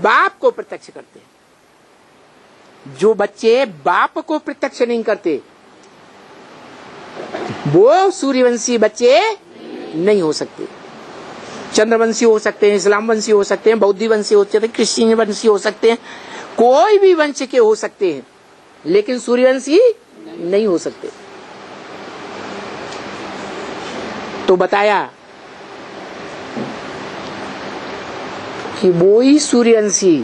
बाप को प्रत्यक्ष करते हैं। जो बच्चे बाप को प्रत्यक्ष नहीं करते, वो सूर्यवंशी बच्चे नहीं हो सकते। चंद्रवंशी हो सकते हैं, इस्लाम वंशी हो सकते हैं, बौद्धी वंशी हो सकते हैं, क्रिश्चियन वंशी हो सकते हैं, कोई भी वंश के हो सकते हैं, लेकिन सूर्यवंशी नहीं हो सकते। तो बताया कि वो ही सूर्यवंशी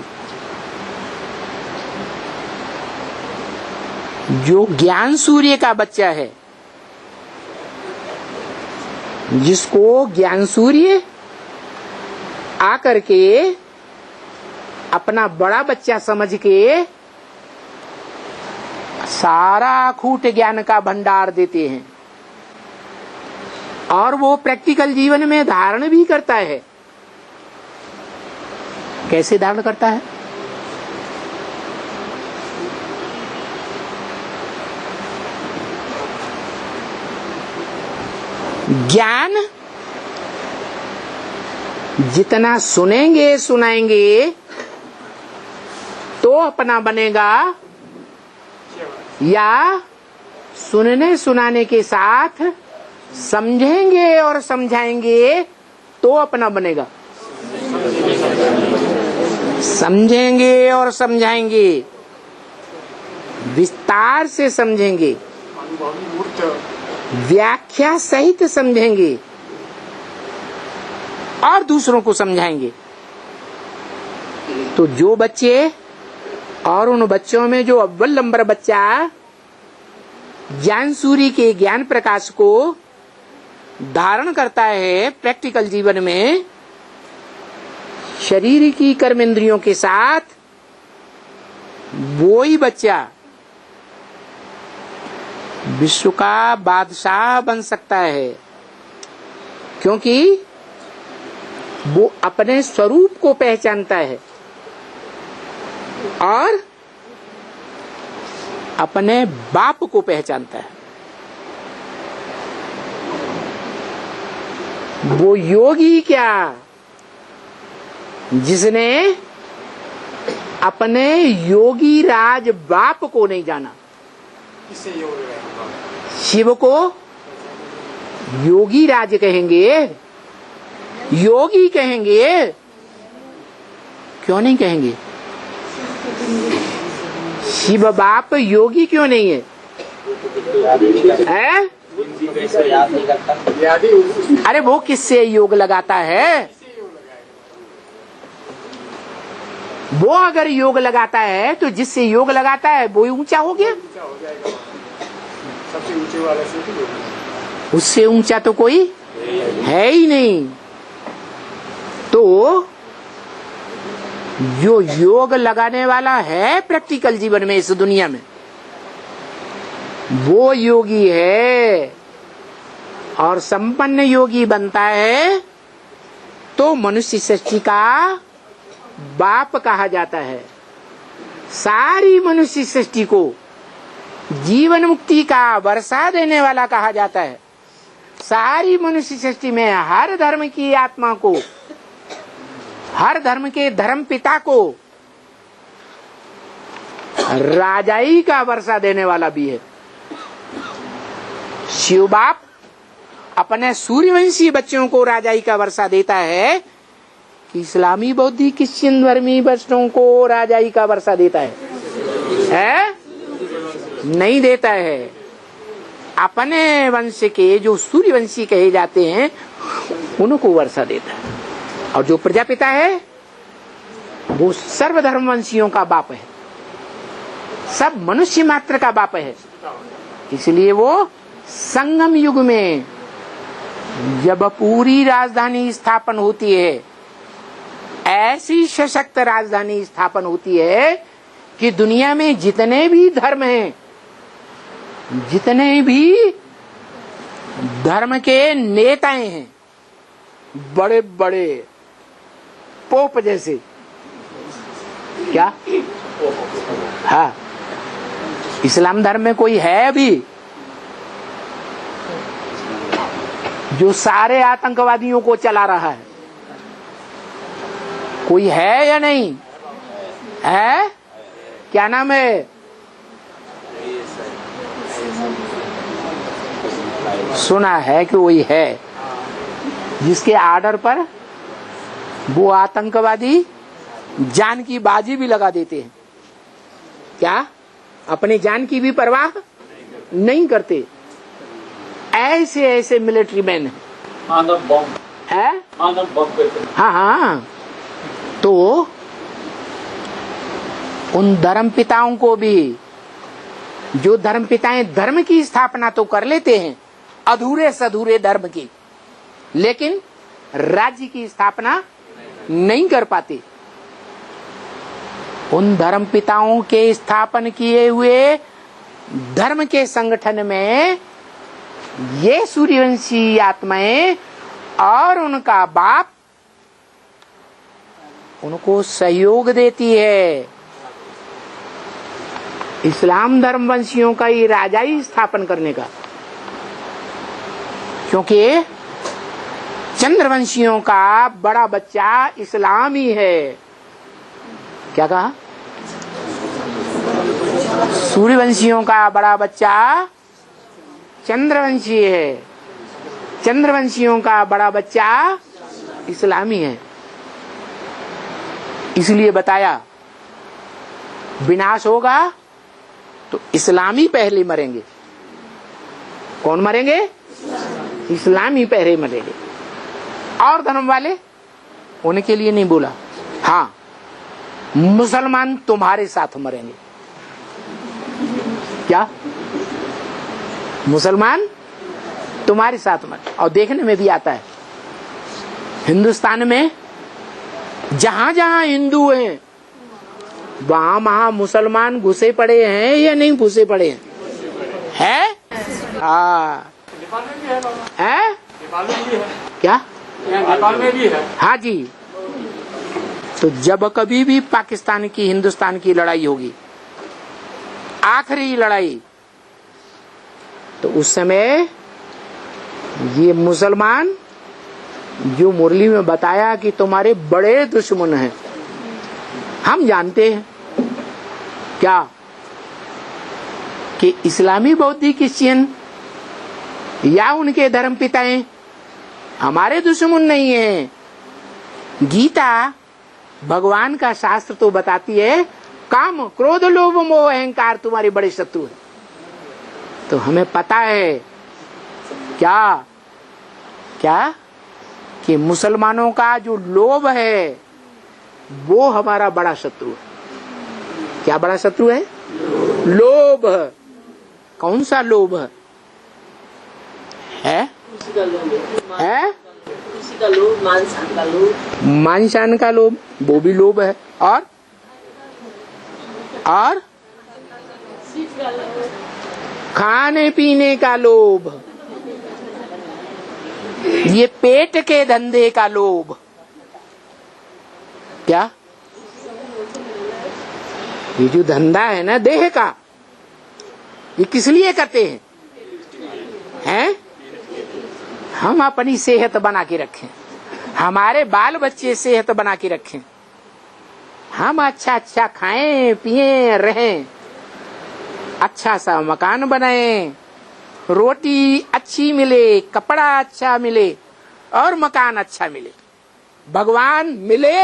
जो ज्ञान सूर्य का बच्चा है, जिसको ज्ञान सूर्य आकर के अपना बड़ा बच्चा समझ के सारा अखूट ज्ञान का भंडार देते हैं, और वो प्रैक्टिकल जीवन में धारण भी करता है। कैसे धारण करता है? ज्ञान जितना सुनेंगे सुनाएंगे तो अपना बनेगा, या सुनने सुनाने के साथ समझेंगे और समझाएंगे तो अपना बनेगा? समझेंगे और समझाएंगे, विस्तार से समझेंगे, व्याख्या सहित समझेंगे और दूसरों को समझाएंगे। तो जो बच्चे, और उन बच्चों में जो अव्वल नंबर बच्चा ज्ञान सूर्य के ज्ञान प्रकाश को धारण करता है प्रैक्टिकल जीवन में, शरीर की कर्म इंद्रियों के साथ, वो ही बच्चा विश्व का बादशाह बन सकता है, क्योंकि वो अपने स्वरूप को पहचानता है। और अपने बाप को पहचानता है। वो योगी क्या, जिसने अपने योगी राज बाप को नहीं जाना। किससे योग लगाएगा? शिव को योगी राज कहेंगे, योगी कहेंगे, क्यों नहीं कहेंगे? शिव बाप योगी क्यों नहीं है? हैं? अरे वो किससे योग लगाता है? वो अगर योग लगाता है तो जिससे योग लगाता है वो ऊंचा हो गया। सबसे ऊंचे वाले से भी योग। उससे ऊंचा तो कोई है ही नहीं। तो जो योग लगाने वाला है प्रैक्टिकल जीवन में इस दुनिया में, वो योगी है। और संपन्न योगी बनता है तो मनुष्य सृष्टि का बाप कहा जाता है। सारी मनुष्य सृष्टि को जीवन मुक्ति का वर्षा देने वाला कहा जाता है। सारी मनुष्य सृष्टि में हर धर्म की आत्मा को, हर धर्म के धर्म पिता को राजाई का वर्षा देने वाला भी है। शिव बाप अपने सूर्यवंशी बच्चों को राजाई का वर्षा देता है कि इस्लामी, बौद्धिक, क्रिश्चियन धर्मी बच्चों को राजाई का वर्षा देता है? नहीं देता है। अपने वंश के जो सूर्यवंशी कहे जाते हैं उनको वर्षा देता है। और जो प्रजापिता है वो सर्वधर्मवंशियों का बाप है, सब मनुष्य मात्र का बाप है। इसलिए वो संगम युग में जब पूरी राजधानी स्थापन होती है, ऐसी सशक्त राजधानी स्थापन होती है कि दुनिया में जितने भी धर्म हैं, जितने भी धर्म के नेताएं हैं, बड़े बड़े पोप जैसे, क्या हाँ, इस्लाम धर्म में कोई है अभी जो सारे आतंकवादियों को चला रहा है? कोई है या नहीं है? क्या नाम है? सुना है कि वही है जिसके आर्डर पर वो आतंकवादी जान की बाजी भी लगा देते हैं। क्या अपने जान की भी परवाह नहीं करते? ऐसे ऐसे मिलिट्री मैन है। हाँ हाँ, तो उन धर्म पिताओं को भी, जो धर्म पिताएं धर्म की स्थापना तो कर लेते हैं अधूरे सधूरे धर्म की, लेकिन राज्य की स्थापना नहीं कर पाते। उन धर्म पिताओं के स्थापन किए हुए धर्म के संगठन में ये सूर्यवंशी आत्माएं और उनका बाप उनको सहयोग देती है। इस्लाम धर्मवंशियों का ये राजाई स्थापन करने का, क्योंकि चंद्रवंशियों का बड़ा बच्चा इस्लाम ही है। क्या कहा? सूर्यवंशियों का बड़ा बच्चा चंद्रवंशी है, चंद्रवंशियों का बड़ा बच्चा इस्लामी है। इसलिए बताया विनाश होगा तो इस्लामी पहले मरेंगे। कौन मरेंगे? इस्लामी पहले मरेंगे। और धर्म वाले उनके लिए नहीं बोला। हाँ, मुसलमान तुम्हारे साथ मरेंगे। क्या? मुसलमान तुम्हारे साथ मर। और देखने में भी आता है हिंदुस्तान में जहां जहां हिंदू हैं वहां मुसलमान घुसे पड़े हैं या नहीं घुसे पड़े हैं? है? हाँ, नेपाल में भी है बाबा। है? नेपाल में भी है। क्या? नेपाल में भी है। हाँ जी, तो जब कभी भी पाकिस्तान की हिंदुस्तान की लड़ाई होगी, आखिरी लड़ाई, तो उस समय ये मुसलमान जो मुरली में बताया कि तुम्हारे बड़े दुश्मन हैं, हम जानते हैं क्या कि इस्लामी बौद्धी क्रिश्चियन या उनके धर्म पिताएं हमारे दुश्मन नहीं है। गीता भगवान का शास्त्र तो बताती है काम क्रोध लोभ मोह अहंकार तुम्हारे बड़े शत्रु है। तो हमें पता है क्या क्या कि मुसलमानों का जो लोभ है वो हमारा बड़ा शत्रु है। क्या बड़ा शत्रु है? लोभ। कौन सा लोभ है? मान शान का लोभ, वो भी लोभ है। और खाने पीने का लोभ, ये पेट के धंधे का लोभ। क्या ये जो धंधा है ना देह का, ये किस लिए करते हैं? हम अपनी सेहत बना के रखें, हमारे बाल बच्चे सेहत बना के रखें, हम अच्छा अच्छा खाएं पिएं रहें, अच्छा सा मकान बनाएं, रोटी अच्छी मिले, कपड़ा अच्छा मिले और मकान अच्छा मिले। भगवान मिले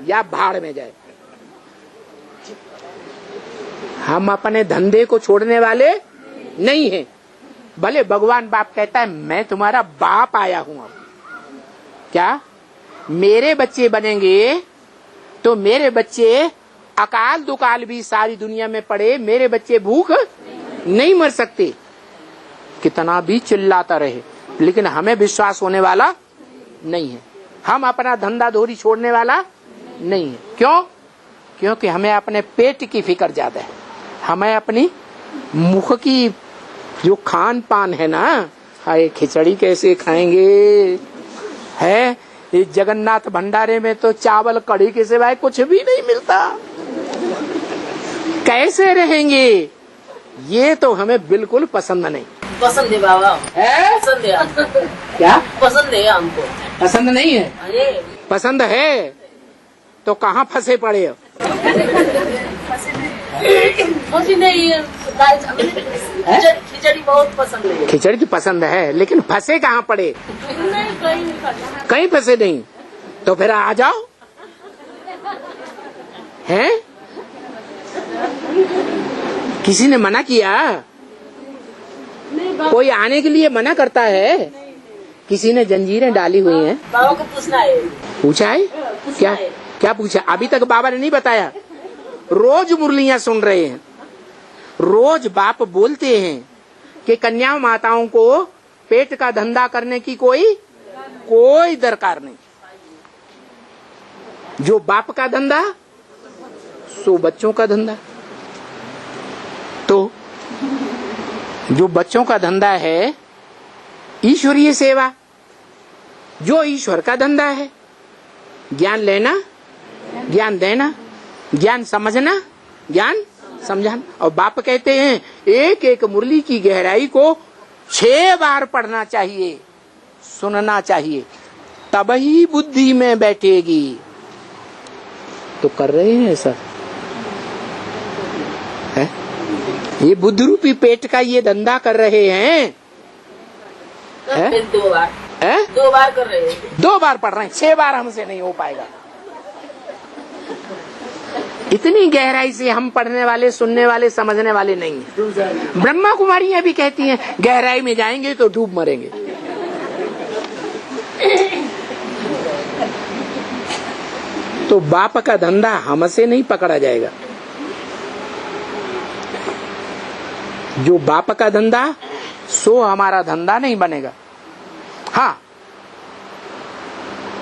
या भाड़ में जाए, हम अपने धंधे को छोड़ने वाले नहीं हैं। भले भगवान बाप कहता है मैं तुम्हारा बाप आया हूं। अब क्या मेरे बच्चे बनेंगे तो मेरे बच्चे अकाल दुकाल भी सारी दुनिया में पड़े, मेरे बच्चे भूख नहीं मर सकते। कितना भी चिल्लाता रहे, लेकिन हमें विश्वास होने वाला नहीं है। हम अपना धंधा धोरी छोड़ने वाला नहीं है। क्यों? क्योंकि हमें अपने पेट की फिक्र ज्यादा है। हमें अपनी मुख की जो खान पान है ना, हाय खिचड़ी कैसे खाएंगे है, इस जगन्नाथ भंडारे में तो चावल कढ़ी के सिवाय कुछ भी नहीं मिलता, कैसे रहेंगे? ये तो हमें बिल्कुल पसंद नहीं। पसंद है बाबा, है? पसंद है हमको। क्या पसंद है हमको? पसंद नहीं है? अरे पसंद है तो कहाँ फंसे पड़े हो? फंसी नहीं है, खिचड़ी बहुत पसंद है। खिचड़ी तो पसंद है, लेकिन फंसे कहाँ पड़े? नहीं, कहीं फंसे नहीं। तो फिर आ जाओ। हैं? किसी ने मना किया? कोई आने के लिए मना करता है? किसी ने जंजीरें डाली हुई हैं? बाबा को पूछना है। पूछा है? क्या क्या पूछा? अभी तक बाबा ने नहीं बताया। रोज मुरलियां सुन रहे हैं, रोज बाप बोलते हैं कि कन्या माताओं को पेट का धंधा करने की कोई दरकार नहीं। जो बाप का धंधा सो बच्चों का धंधा। तो जो बच्चों का धंधा है ईश्वरीय सेवा, जो ईश्वर का धंधा है ज्ञान लेना, ज्ञान देना, ज्ञान समझना, ज्ञान समझाना। और बाप कहते हैं एक एक मुरली की गहराई को 6 बार पढ़ना चाहिए, सुनना चाहिए, तब ही बुद्धि में बैठेगी। तो कर रहे हैं ऐसा है? ये बुद्धि रूपी पेट का ये धंधा कर रहे हैं। 2 बार है? 2 बार कर रहे हैं। 2 बार पढ़ रहे हैं, 6 बार हमसे नहीं हो पाएगा। इतनी गहराई से हम पढ़ने वाले, सुनने वाले, समझने वाले नहीं हैं। ब्रह्मा कुमारियां भी कहती हैं गहराई में जाएंगे तो डूब मरेंगे। तो बाप का धंधा हमसे नहीं पकड़ा जाएगा। जो बाप का धंधा सो हमारा धंधा नहीं बनेगा। हाँ,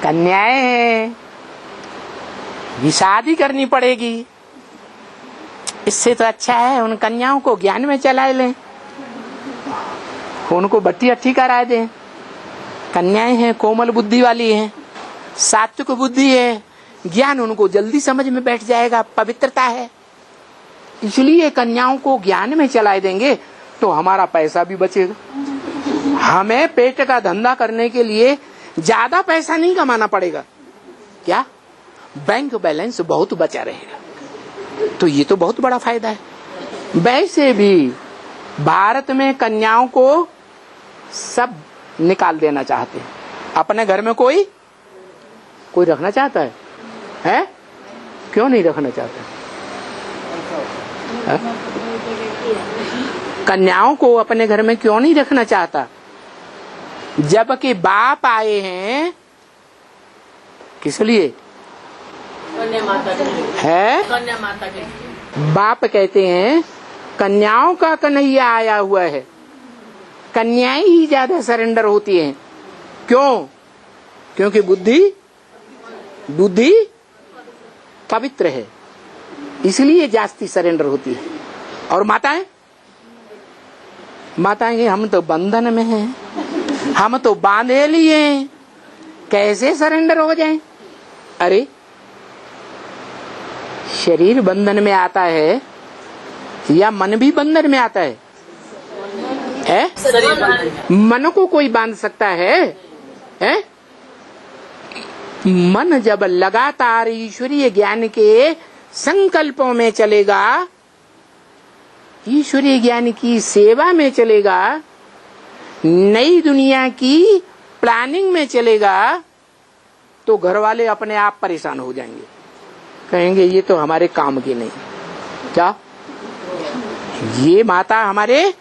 कन्याएं हैं, ये शादी करनी पड़ेगी। इससे तो अच्छा है उन कन्याओं को ज्ञान में चला लें, उनको बट्टी अट्ठी करा दें। कन्याएं हैं, कोमल बुद्धि वाली हैं, सात्विक बुद्धि है, ज्ञान उनको जल्दी समझ में बैठ जाएगा, पवित्रता है। इसलिए कन्याओं को ज्ञान में चलाए देंगे तो हमारा पैसा भी बचेगा। हमें पेट का धंधा करने के लिए ज्यादा पैसा नहीं कमाना पड़ेगा, क्या बैंक बैलेंस बहुत बचा रहेगा। तो ये तो बहुत बड़ा फायदा है। वैसे भी भारत में कन्याओं को सब निकाल देना चाहते हैं। अपने घर में कोई रखना चाहता है? क्यों नहीं रखना चाहता है? कन्याओं को अपने घर में क्यों नहीं रखना चाहता? जबकि बाप आए हैं किस लिए? कन्या माता के लिए। है कन्या माता के लिए। बाप कहते हैं कन्याओं का कन्हैया आया हुआ है। कन्याएं ही ज्यादा सरेंडर होती हैं। क्यों? क्योंकि बुद्धि पवित्र है, इसलिए जास्ती सरेंडर होती है। और माताएं हम तो बंधन में हैं, हम तो बांधे लिए, कैसे सरेंडर हो जाएं? अरे शरीर बंधन में आता है या मन भी बंधन में आता है? मन को कोई बांध सकता है? मन जब लगातार ईश्वरीय ज्ञान के संकल्पों में चलेगा, ईश्वरीय ज्ञान की सेवा में चलेगा, नई दुनिया की प्लानिंग में चलेगा, तो घर वाले अपने आप परेशान हो जाएंगे, कहेंगे ये तो हमारे काम की नहीं। क्या ये माता हमारे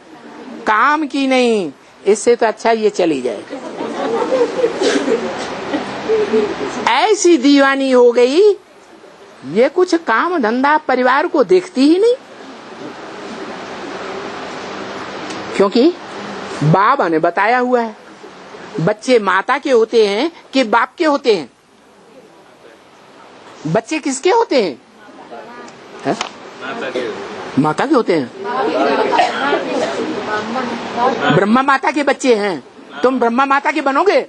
काम की नहीं, इससे तो अच्छा ये चली जाए। ऐसी दीवानी हो गई, ये कुछ काम धंधा परिवार को देखती ही नहीं। क्योंकि बाबा ने बताया हुआ है बच्चे माता के होते हैं कि बाप के होते हैं? बच्चे किसके होते हैं? माता के होते हैं। ब्रह्मा माता के बच्चे हैं। तुम ब्रह्मा माता के बनोगे?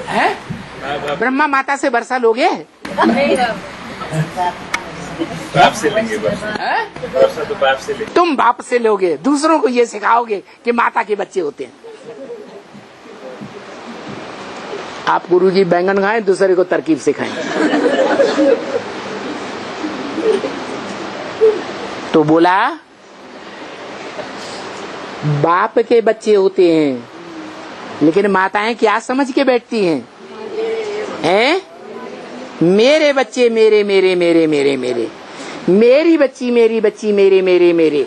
हैं? ब्रह्मा माता से वर्षा लोगे? बाप से लेंगे वर्षा तो बाप से लेंगे। तुम बाप से लोगे, दूसरों को ये सिखाओगे कि माता के बच्चे होते हैं। आप गुरुजी बैंगन खाएं, दूसरे को तरकीब सिखाएं। तो बोला बाप के बच्चे होते हैं, लेकिन माताएं क्या समझ के बैठती हैं? मेरे बच्चे मेरे मेरे मेरे मेरे मेरे, मेरी बच्ची मेरी बच्ची मेरे मेरे मेरे।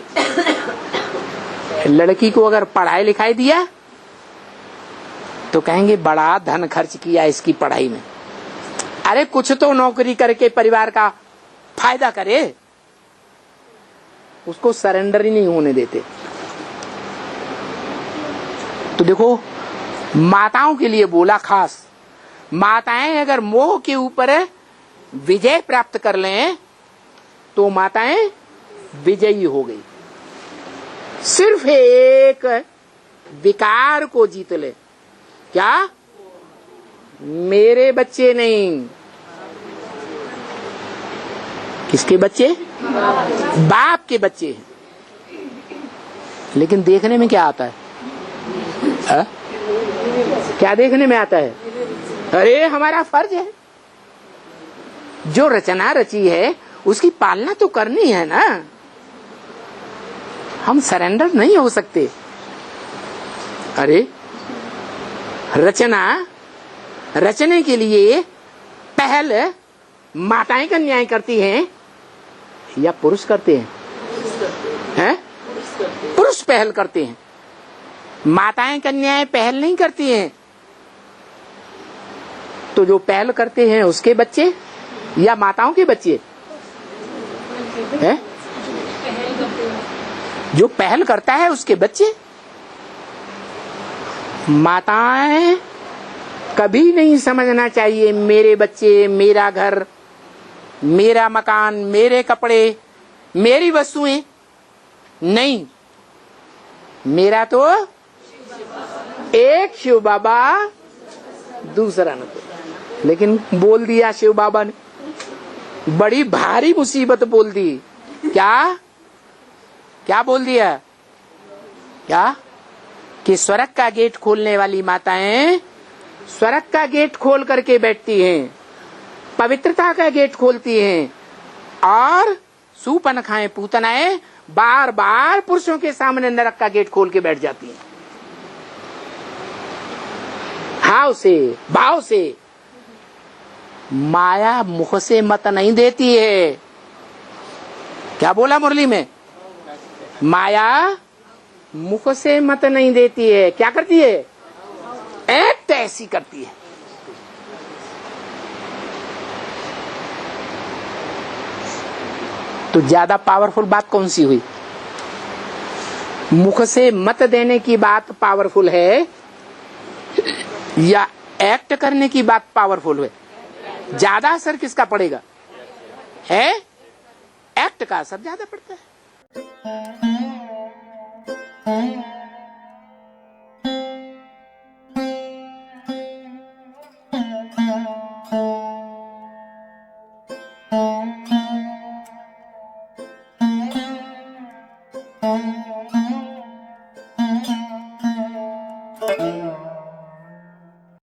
लड़की को अगर पढ़ाई लिखाई दिया तो कहेंगे बड़ा धन खर्च किया इसकी पढ़ाई में। अरे कुछ तो नौकरी करके परिवार का फायदा करे, उसको सरेंडर ही नहीं होने देते। तो देखो माताओं के लिए बोला खास, माताएं अगर मोह के ऊपर विजय प्राप्त कर लें तो माताएं विजयी हो गई। सिर्फ एक विकार को जीत ले, क्या? मेरे बच्चे नहीं, किसके बच्चे? बाप के बच्चे हैं। लेकिन देखने में क्या आता है? क्या देखने में आता है? अरे हमारा फर्ज है, जो रचना रची है उसकी पालना तो करनी है ना। हम सरेंडर नहीं हो सकते। अरे रचने के लिए पहल माताएं कन्याएं करती हैं या पुरुष करते हैं? पुरुष पहल करते हैं, माताएं कन्याएं पहल नहीं करती हैं। तो जो पहल करते हैं उसके बच्चे या माताओं के बच्चे हैं? जो पहल करता है उसके बच्चे। माताएं कभी नहीं समझना चाहिए मेरे बच्चे, मेरा घर, मेरा मकान, मेरे कपड़े, मेरी वस्तुएं नहीं। मेरा तो एक शिव बाबा, दूसरा न कोई। लेकिन बोल दिया शिव बाबा ने, बड़ी भारी मुसीबत बोल दी। क्या क्या बोल दिया? क्या कि स्वर्ग का गेट खोलने वाली माताएं स्वर्ग का गेट खोल करके बैठती हैं, पवित्रता का गेट खोलती हैं, और सूपनखाएं पूतनाएं बार बार पुरुषों के सामने नरक का गेट खोल के बैठ जाती हैं। भाव से, भाव से। माया मुख से मत नहीं देती है। क्या बोला मुरली में? माया मुख से मत नहीं देती है। क्या करती है? एक्ट ऐसी करती है। तो ज्यादा पावरफुल बात कौन सी हुई? मुख से मत देने की बात पावरफुल है या एक्ट करने की बात पावरफुल है? ज्यादा असर किसका पड़ेगा? है एक्ट का असर ज्यादा पड़ता है।